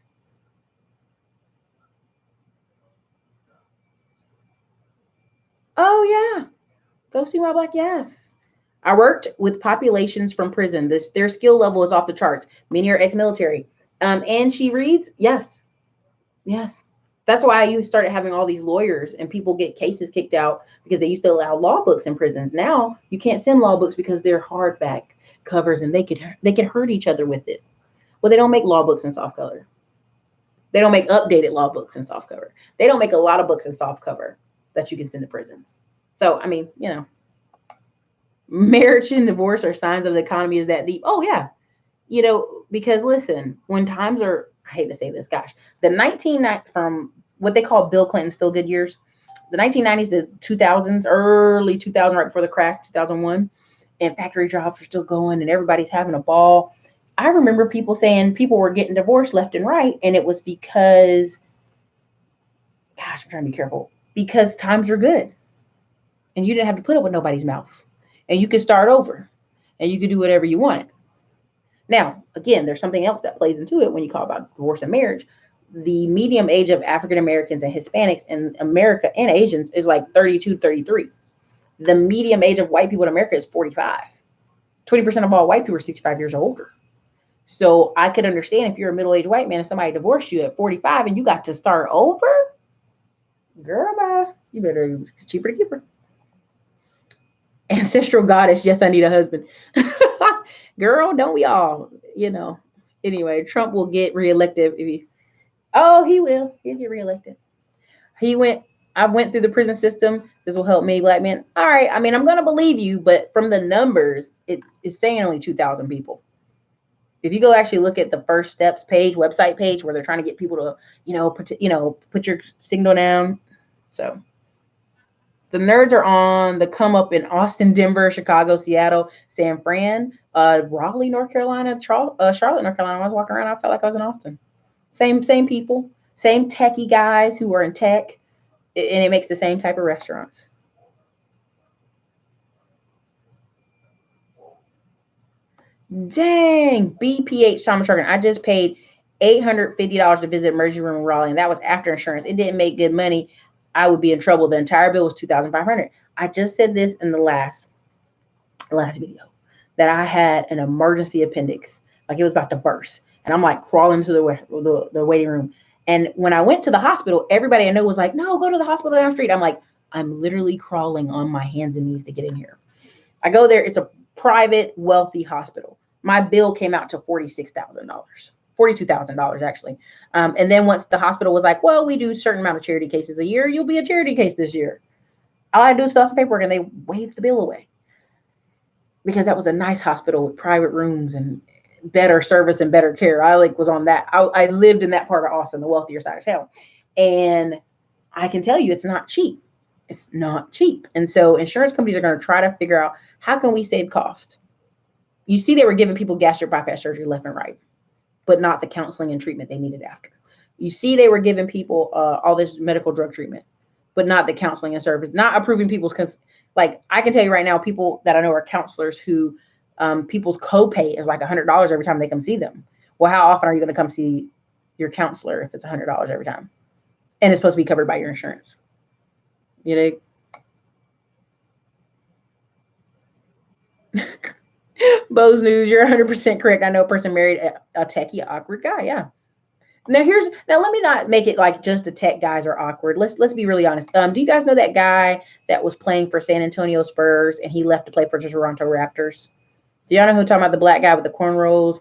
Oh, yeah. Go see my black. Yes. I worked with populations from prison. Their skill level is off the charts. Many are ex-military. And she reads, yes. Yes. That's why you started having all these lawyers and people get cases kicked out because they used to allow law books in prisons. Now you can't send law books because they're hardback covers and they could hurt each other with it. Well, they don't make law books in soft cover. They don't make updated law books in soft cover. They don't make a lot of books in soft cover that you can send to prisons. So, I mean, you know, marriage and divorce are signs of the economy is that deep. Oh, yeah. You know, because listen, when times are, I hate to say this, gosh, from what they call Bill Clinton's feel-good years, the 1990s to 2000s, early 2000, right before the crash, 2001, and factory jobs are still going and everybody's having a ball. I remember people saying people were getting divorced left and right, and it was because, gosh, I'm trying to be careful, because times were good and you didn't have to put up with nobody's mouth, and you could start over and you could do whatever you wanted. Now, again, there's something else that plays into it when you talk about divorce and marriage. The median age of African Americans and Hispanics in America and Asians is like 32, 33. The median age of white people in America is 45. 20% of all white people are 65 years or older. So I could understand if you're a middle-aged white man and somebody divorced you at 45 and you got to start over, girl, bye. You better, it's cheaper to keep her. Ancestral goddess, yes, I need a husband. Girl, don't we all? Anyway, Trump will get reelected if he. Oh, he will. He'll get reelected. I went through the prison system. This will help me, black men. All right. I mean, I'm gonna believe you, but from the numbers, it's saying only 2,000 people. If you go actually look at the First Steps page, website page, where they're trying to get people to, put your signal down. So the nerds are on the come up in Austin, Denver, Chicago, Seattle, San Fran, Raleigh, North Carolina, Charlotte, North Carolina. I was walking around, I felt like I was in Austin. Same people, same techie guys who are in tech, and it makes the same type of restaurants. Dang, BPH Thomas Sharkin. I just paid $850 to visit emergency room in Raleigh, and that was after insurance. It didn't make good money. I would be in trouble. The entire bill was $2,500. I just said this in the last video that I had an emergency appendix, like it was about to burst, and I'm like crawling to the waiting room. And when I went to the hospital, everybody I know was like, "No, go to the hospital down the street." I'm like, I'm literally crawling on my hands and knees to get in here. I go there. It's a private, wealthy hospital. My bill came out to $46,000, $42,000 actually. And then once the hospital was like, well, we do a certain amount of charity cases a year. You'll be a charity case this year. All I do is fill out some paperwork and they waved the bill away. Because that was a nice hospital with private rooms and better service and better care. I was on that. I lived in that part of Austin, the wealthier side of town. And I can tell you it's not cheap. It's not cheap. And so insurance companies are going to try to figure out, how can we save cost? You see, they were giving people gastric bypass surgery left and right, but not the counseling and treatment they needed after. You see, they were giving people all this medical drug treatment, but not the counseling and service, not approving people's, like I can tell you right now, people that I know are counselors who people's copay is like $100 every time they come see them. Well, how often are you going to come see your counselor if it's $100 every time? And it's supposed to be covered by your insurance. You know? Bo's News, you're 100% correct. I know a person married a techie, awkward guy. Yeah. Now let me not make it like just the tech guys are awkward. Let's be really honest. Do you guys know that guy that was playing for San Antonio Spurs and he left to play for the Toronto Raptors? Do y'all know who I'm talking about? The black guy with the cornrows.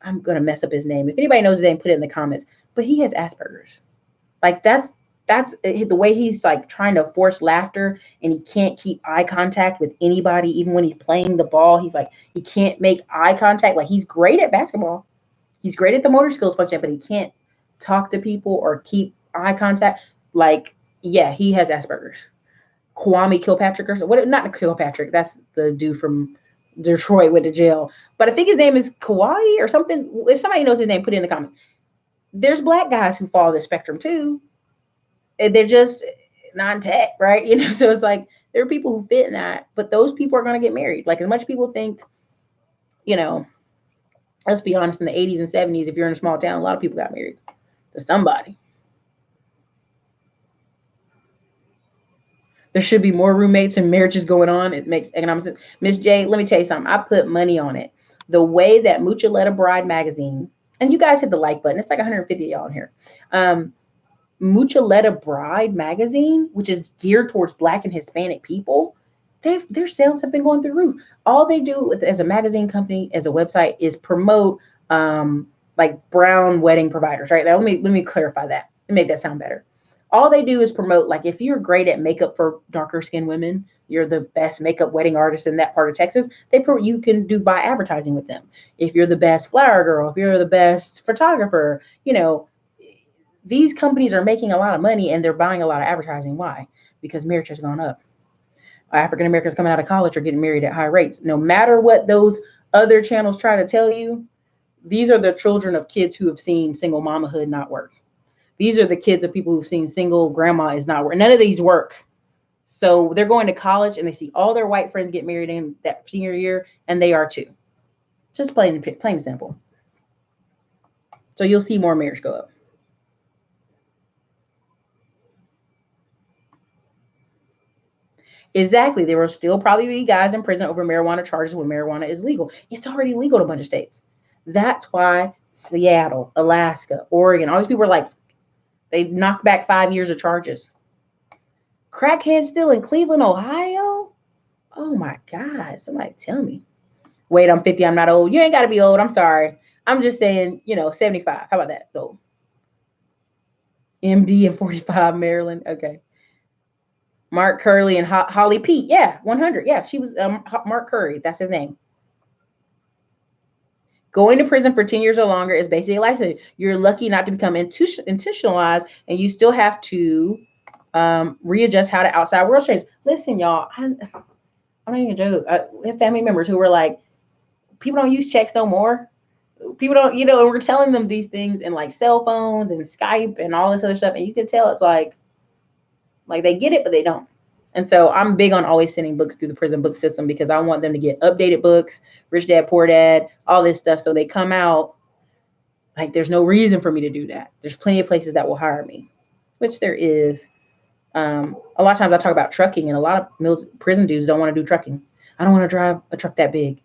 I'm gonna mess up his name. If anybody knows his name, put it in the comments. But he has Asperger's. Like that's the way he's like trying to force laughter, and he can't keep eye contact with anybody, even when he's playing the ball. He's like, he can't make eye contact. Like, he's great at basketball. He's great at the motor skills function, but he can't talk to people or keep eye contact. Like, yeah, he has Asperger's. Kwame Kilpatrick or what? Not Kilpatrick. That's the dude from Detroit went to jail. But I think his name is Kawhi or something. If somebody knows his name, put it in the comments. There's black guys who follow the spectrum too. They're just non-tech, right? So it's like there are people who fit in that, but those people are going to get married. Like, as much people think, let's be honest, in the 80s and 70s, if you're in a small town, a lot of people got married to somebody. There should be more roommates and marriages going on. It makes economic sense. Miss J, let me tell you something. I put money on it. The way that Mucha Let a Bride magazine, and you guys hit the like button. It's like 150 of y'all in here. Mucha Let a Bride magazine, which is geared towards Black and Hispanic people, their sales have been going through the roof. All they do as a magazine company, as a website, is promote like brown wedding providers, right? Now, let me clarify that and make that sound better. All they do is promote, like, if you're great at makeup for darker skinned women, you're the best makeup wedding artist in that part of Texas, you can buy advertising with them. If you're the best flower girl, if you're the best photographer, these companies are making a lot of money and they're buying a lot of advertising. Why? Because marriage has gone up. African Americans coming out of college are getting married at high rates. No matter what those other channels try to tell you, These are the children of kids who have seen single mamahood not work. These are the kids of people who've seen single grandma is not work. None of these work. So they're going to college and they see all their white friends get married in that senior year, and they are too. Just plain and simple. So you'll see more marriage go up. Exactly. There will still probably be guys in prison over marijuana charges when marijuana is legal. It's already legal in a bunch of states. That's why Seattle, Alaska, Oregon, all these people are like, they knocked back 5 years of charges. Crackheads still in Cleveland, Ohio? Oh my God. Somebody tell me. Wait, I'm 50. I'm not old. You ain't got to be old. I'm sorry. I'm just saying, 75. How about that? So, MD in 45, Maryland. Okay. Mark Curley and Holly Pete. Yeah, 100. Yeah, she was Mark Curry. That's his name. Going to prison for 10 years or longer is basically a life sentence. You're lucky not to become institutionalized, and you still have to readjust how the outside world changes. Listen, y'all, I'm not even a joke. We have family members who were like, people don't use checks no more. People don't, we're telling them these things in like cell phones and Skype and all this other stuff, and you can tell it's like they get it, but they don't. And so I'm big on always sending books through the prison book system because I want them to get updated books, Rich Dad, Poor Dad, all this stuff. So they come out like there's no reason for me to do that. There's plenty of places that will hire me, which there is. A lot of times I talk about trucking, and a lot of prison dudes don't want to do trucking. I don't want to drive a truck that big.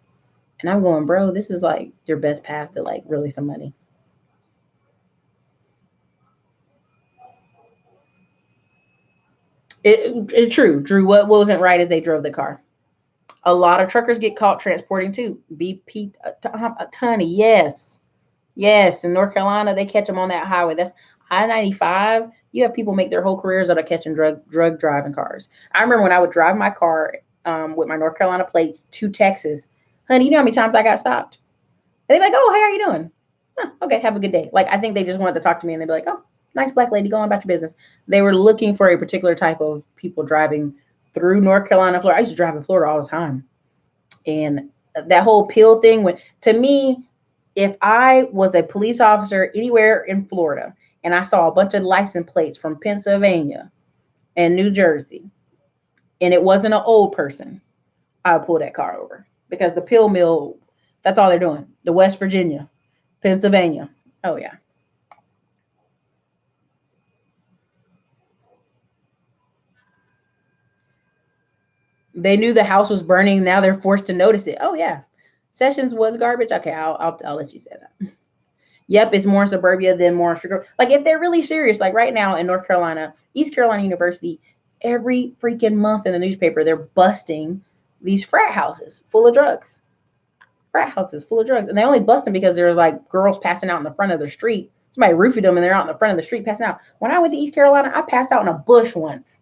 And I'm going, bro, this is like your best path to like really some money. It's true. Drew, what wasn't right as they drove the car? A lot of truckers get caught transporting too. BP, a ton. Yes. Yes. In North Carolina, they catch them on that highway. That's I-95. You have people make their whole careers out of catching drug driving cars. I remember when I would drive my car with my North Carolina plates to Texas. Honey, you know how many times I got stopped? And they'd be like, oh, hey, how are you doing? Huh, okay, have a good day. Like, I think they just wanted to talk to me, and they'd be like, oh, nice black lady, go on about your business. They were looking for a particular type of people driving through North Carolina, Florida. I used to drive in Florida all the time. And that whole pill thing, to me, if I was a police officer anywhere in Florida and I saw a bunch of license plates from Pennsylvania and New Jersey, and it wasn't an old person, I would pull that car over because the pill mill, that's all they're doing. The West Virginia, Pennsylvania. Oh, yeah. They knew the house was burning. Now they're forced to notice it. Oh, yeah. Sessions was garbage. Okay, I'll let you say that. Yep, it's more in suburbia than more in sugar. Like if they're really serious, like right now in North Carolina, East Carolina University, every freaking month in the newspaper, they're busting these frat houses full of drugs. Frat houses full of drugs. And they only bust them because there's like girls passing out in the front of the street. Somebody roofied them and they're out in the front of the street passing out. When I went to East Carolina, I passed out in a bush once.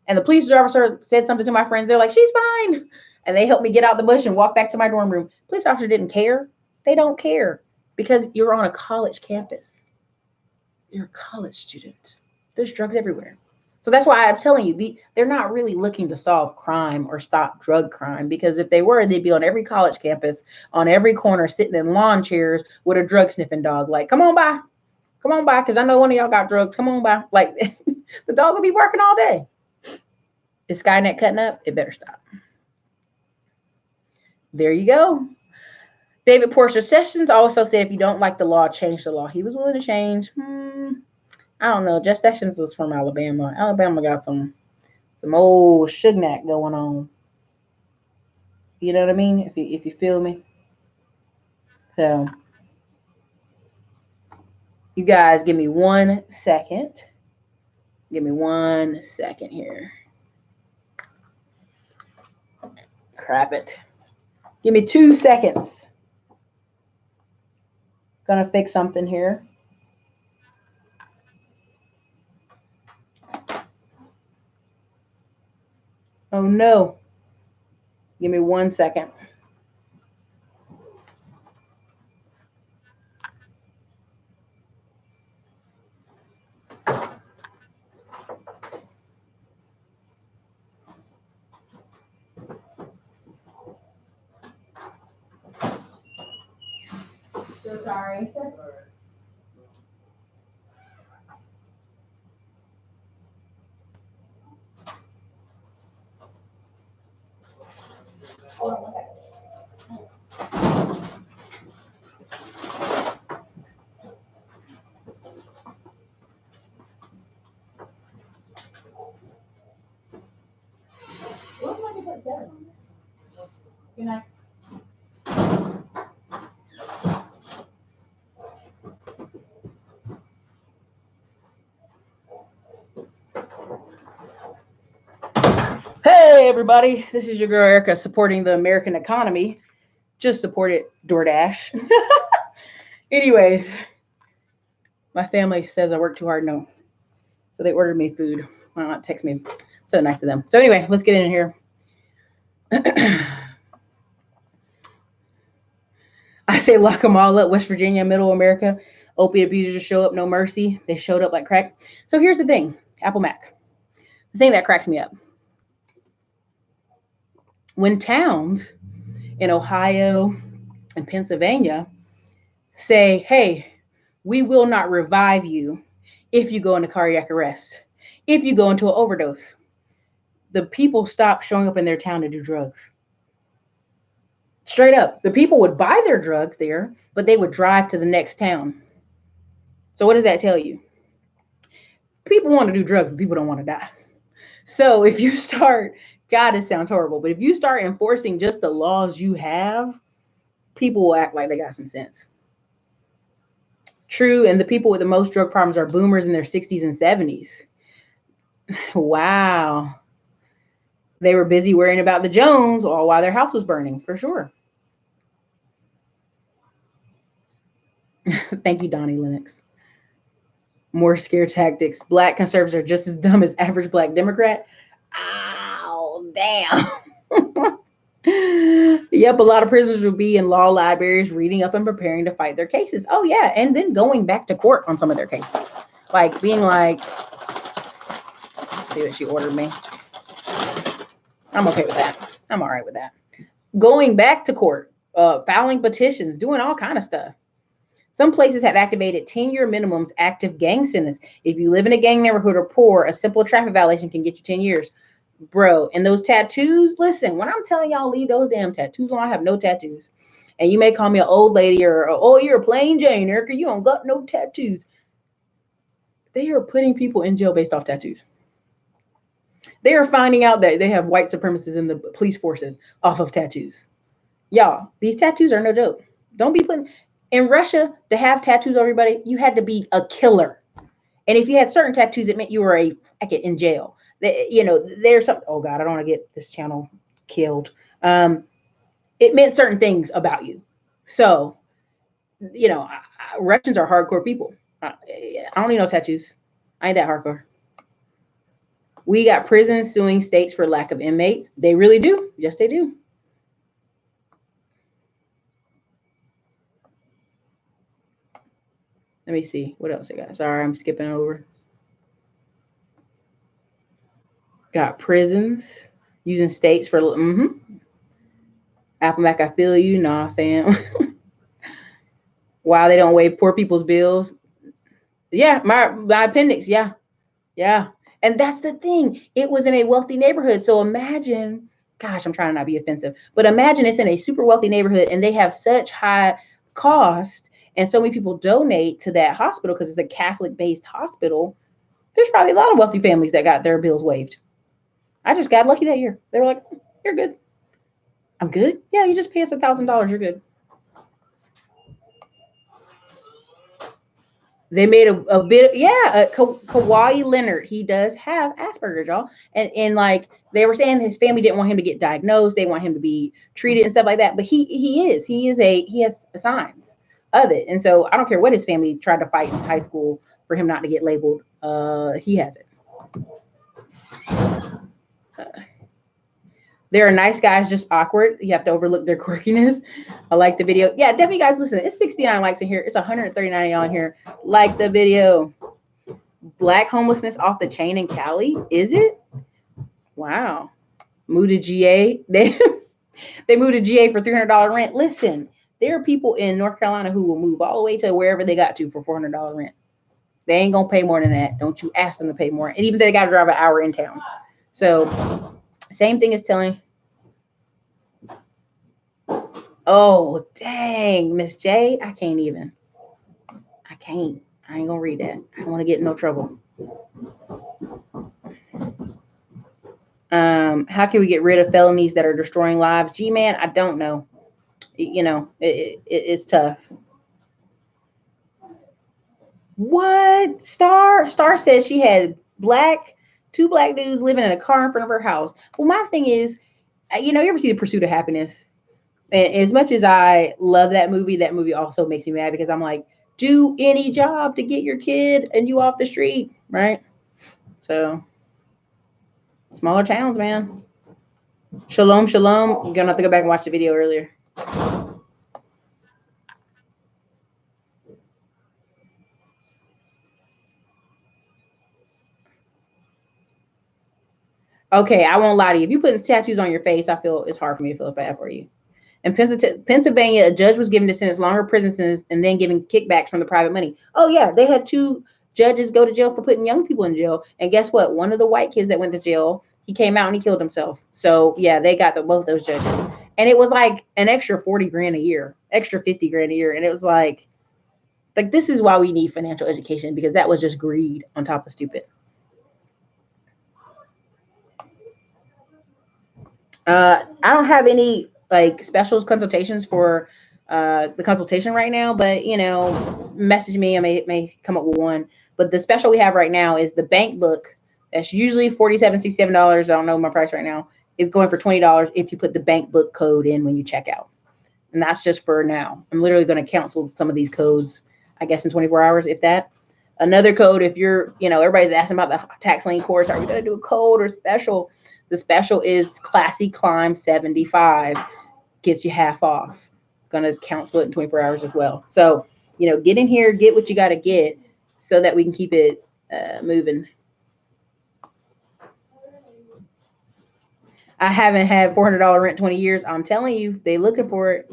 And the police officer said something to my friends. They're like, she's fine. And they helped me get out the bush and walk back to my dorm room. Police officer didn't care. They don't care because you're on a college campus. You're a college student. There's drugs everywhere. So that's why I'm telling you, they're not really looking to solve crime or stop drug crime, because if they were, they'd be on every college campus, on every corner, sitting in lawn chairs with a drug sniffing dog. Like, come on by. Come on by, because I know one of y'all got drugs. Come on by. Like, the dog will be working all day. Is Skynet cutting up? It better stop. There you go. David Portia Sessions also said, if you don't like the law, change the law. He was willing to change. I don't know. Jeff Sessions was from Alabama. Alabama got some old shugnak going on. You know what I mean? If you feel me. So you guys give me 1 second. Give me 1 second here. Crap it. Give me 2 seconds. Gonna fix something here. Oh no. Give me 1 second. So sorry. Hold on one second. Looks like it put 7 on there. Good night. Hey everybody, this is your girl Erica supporting the American economy. Just supported DoorDash. Anyways, my family says I work too hard. No, so they ordered me food. Why not text me? So nice of them. So anyway, let's get in here. I say lock them all up. West Virginia, Middle America, opiate abusers show up, no mercy. They showed up like crack. So here's the thing, Apple Mac. The thing that cracks me up. When towns in Ohio and Pennsylvania say, hey, we will not revive you if you go into cardiac arrest, if you go into an overdose, the people stop showing up in their town to do drugs. Straight up. The people would buy their drugs there, but they would drive to the next town. So what does that tell you? People want to do drugs, but people don't want to die. So if you start, God, it sounds horrible, but if you start enforcing just the laws you have, people will act like they got some sense. True, and the people with the most drug problems are boomers in their 60s and 70s. Wow. They were busy worrying about the Jones all while their house was burning, for sure. Thank you, Donnie Lennox. More scare tactics. Black conservatives are just as dumb as average Black Democrat. Ow, damn. Yep, a lot of prisoners will be in law libraries reading up and preparing to fight their cases. Oh, yeah, and then going back to court on some of their cases. Like being like, let's see what she ordered me. I'm okay with that. I'm all right with that. Going back to court, filing petitions, doing all kind of stuff. Some places have activated 10-year minimums, active gang sentence. If you live in a gang neighborhood or poor, a simple traffic violation can get you 10 years. Bro, and those tattoos, listen, when I'm telling y'all leave those damn tattoos on, I have no tattoos. And you may call me an old lady or, oh, you're a plain Jane, Erica, you don't got no tattoos. They are putting people in jail based off tattoos. They are finding out that they have white supremacists in the police forces off of tattoos. Y'all, these tattoos are no joke. Don't be putting... In Russia, to have tattoos on everybody, you had to be a killer. And if you had certain tattoos, it meant you were a faggot in jail. You know, there's some... Oh, God, I don't want to get this channel killed. It meant certain things about you. So, you know, Russians are hardcore people. I don't need no tattoos. I ain't that hardcore. We got prisons suing states for lack of inmates. They really do. Yes, they do. Let me see. What else I got? Sorry, I'm skipping over. Got prisons using states for... Apple Mac, I feel you. Nah, fam. Wow, they don't waive poor people's bills. Yeah, my appendix. Yeah. Yeah. And that's the thing. It was in a wealthy neighborhood. So imagine... Gosh, I'm trying to not be offensive. But imagine it's in a super wealthy neighborhood and they have such high cost... And so many people donate to that hospital because it's a Catholic-based hospital. There's probably a lot of wealthy families that got their bills waived. I just got lucky that year. They were like, you're good. I'm good? Yeah, you just pay us $1,000. You're good. They made a bit, Kawhi Leonard. He does have Asperger's, y'all. And like they were saying his family didn't want him to get diagnosed. They want him to be treated and stuff like that. But he has signs of it. And so I don't care what his family tried to fight in high school for him not to get labeled. He has it. There are nice guys, just awkward. You have to overlook their quirkiness. I like the video. Yeah, definitely, guys, listen. It's 69 likes in here. It's 139 on here. Like the video. Black homelessness off the chain in Cali. Is it? Wow. Moved to GA. They moved to GA for $300 rent. Listen, There are people in North Carolina who will move all the way to wherever they got to for $400 rent. They ain't gonna pay more than that. Don't you ask them to pay more. And even they got to drive an hour in town. So same thing as telling. Oh dang, Miss J, I can't even. I can't. I ain't gonna read that. I don't want to get in no trouble. How can we get rid of felonies that are destroying lives? G-Man, I don't know. You know, it's tough. What? Star says she had two black dudes living in a car in front of her house. Well, my thing is, you know, you ever see The Pursuit of Happiness? And as much as I love that movie also makes me mad because I'm like, do any job to get your kid and you off the street, right? So smaller towns, man. Shalom, shalom. You're gonna have to go back and watch the video earlier. Okay, I won't lie to you. If you put tattoos on your face, I feel it's hard for me to feel bad for you. In Pennsylvania, a judge was given to sentence longer prison sentence and then giving kickbacks from the private money. Oh yeah, they had two judges go to jail for putting young people in jail. And guess what? One of the white kids that went to jail, he came out and he killed himself. So yeah, they got both those judges. And it was like an extra 40 grand a year, extra 50 grand a year. And it was like this is why we need financial education, because that was just greed on top of stupid. I don't have any like specials consultations for the consultation right now, but you know, message me. I may come up with one. But the special we have right now is the bank book. That's usually $47, $67. I don't know my price right now. Is going for $20 if you put the bank book code in when you check out, and that's just for now. I'm literally going to cancel some of these codes, I guess, in 24 hours, if that. Another code, if you're, you know, everybody's asking about the tax lien course. Are we going to do a code or special? The special is Classy Climb 75, gets you half off. Gonna cancel it in 24 hours as well. So, you know, get in here, get what you got to get so that we can keep it moving. I haven't had $400 rent 20 years. I'm telling you, they looking for it.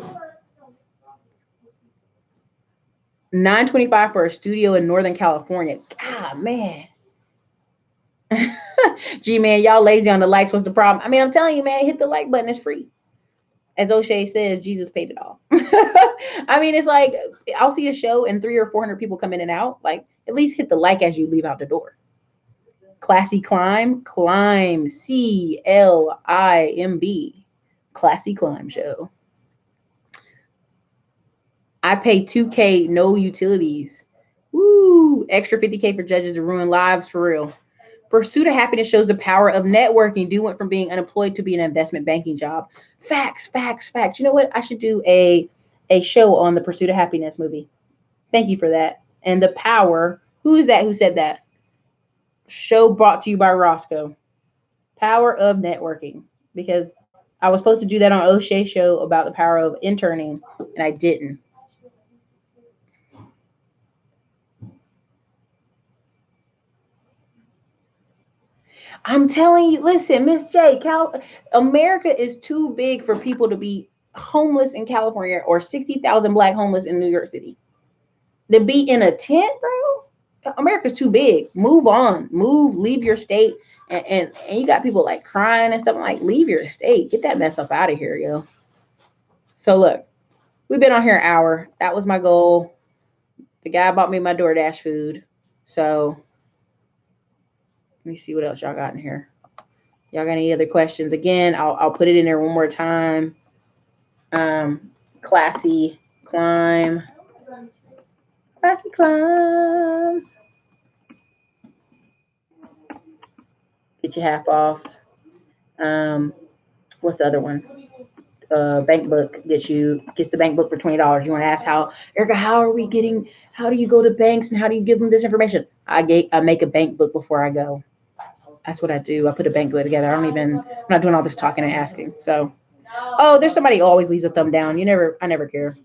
925 for a studio in Northern California. God, man. Gee, man, y'all lazy on the likes. What's the problem? I mean, I'm telling you, man, hit the like button. It's free. As O'Shea says, Jesus paid it all. I mean, it's like I'll see a show and 300 or 400 people come in and out. Like, at least hit the like as you leave out the door. Classy Climb, CLIMB, Classy Climb show. I pay 2K, no utilities. Woo! Extra 50K for judges to ruin lives for real. Pursuit of Happiness shows the power of networking. Dude went from being unemployed to be an investment banking job. Facts, facts, facts. You know what? I should do a show on the Pursuit of Happiness movie. Thank you for that. And the power. Who is that who said that? Show brought to you by Roscoe. Power of networking. Because I was supposed to do that on O'Shea show about the power of interning, and I didn't. I'm telling you, listen, Miss J, America is too big for people to be homeless in California or 60,000 black homeless in New York City. To be in a tent, bro, America's too big. Move on. Move, leave your state. And you got people like crying and stuff. I'm like, leave your state. Get that mess up out of here, yo. So look, we've been on here an hour. That was my goal. The guy bought me my DoorDash food. So let me see what else y'all got in here. Y'all got any other questions? Again, I'll put it in there one more time. Classy Climb. Classy Climb. Get you half off. What's the other one? Bank book gets the bank book for $20. You want to ask how, Erica, how do you go to banks and how do you give them this information? I make a bank book before I go. That's what I do. I put a bank book together. I'm not doing all this talking and asking. So, oh, there's somebody who always leaves a thumb down. I never care.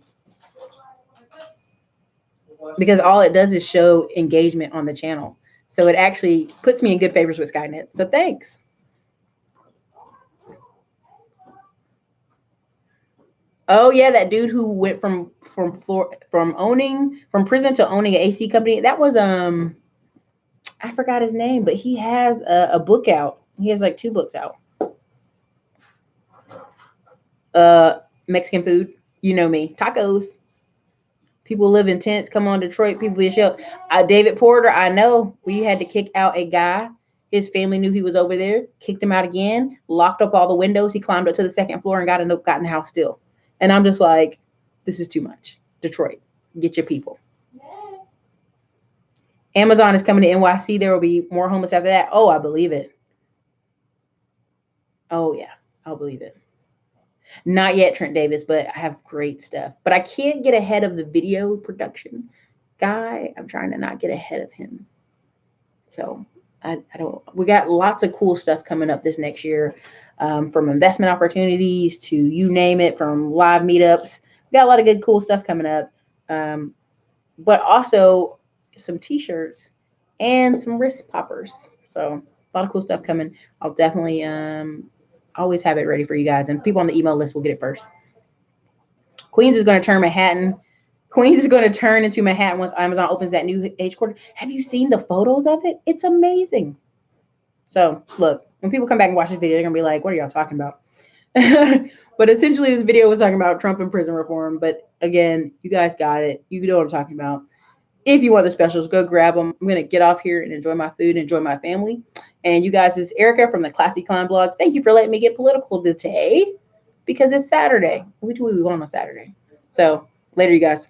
Because all it does is show engagement on the channel. So it actually puts me in good favors with Skynet. So thanks. Oh yeah, that dude who went from prison to owning an AC company. That was I forgot his name, but he has a book out. He has like 2 books out. Mexican food. You know me. Tacos. People live in tents. Come on, Detroit. People be show. David Porter. I know we had to kick out a guy. His family knew he was over there. Kicked him out again. Locked up all the windows. He climbed up to the 2nd floor and got in the house still. And I'm just like, this is too much. Detroit, get your people. Amazon is coming to NYC. There will be more homeless after that. Oh, I believe it. Oh yeah, I'll believe it. Not yet, Trent Davis, but I have great stuff. But I can't get ahead of the video production guy. I'm trying to not get ahead of him. So I don't. We got lots of cool stuff coming up this next year, from investment opportunities to you name it, from live meetups. We got a lot of good, cool stuff coming up, but also some T-shirts and some wrist poppers. So a lot of cool stuff coming. I'll definitely always have it ready for you guys, and people on the email list will get it first. Queens is going to turn Manhattan. Queens is going to turn into Manhattan once Amazon opens that new headquarters. Have you seen the photos of it? It's amazing. So look, when people come back and watch this video, they're going to be like, what are y'all talking about? But essentially, this video was talking about Trump and prison reform. But again, you guys got it. You know what I'm talking about. If you want the specials, go grab them. I'm going to get off here and enjoy my food, enjoy my family. And you guys, it's Erica from the Classy Climb blog. Thank you for letting me get political today because it's Saturday. We do what we want on Saturday. So later, you guys.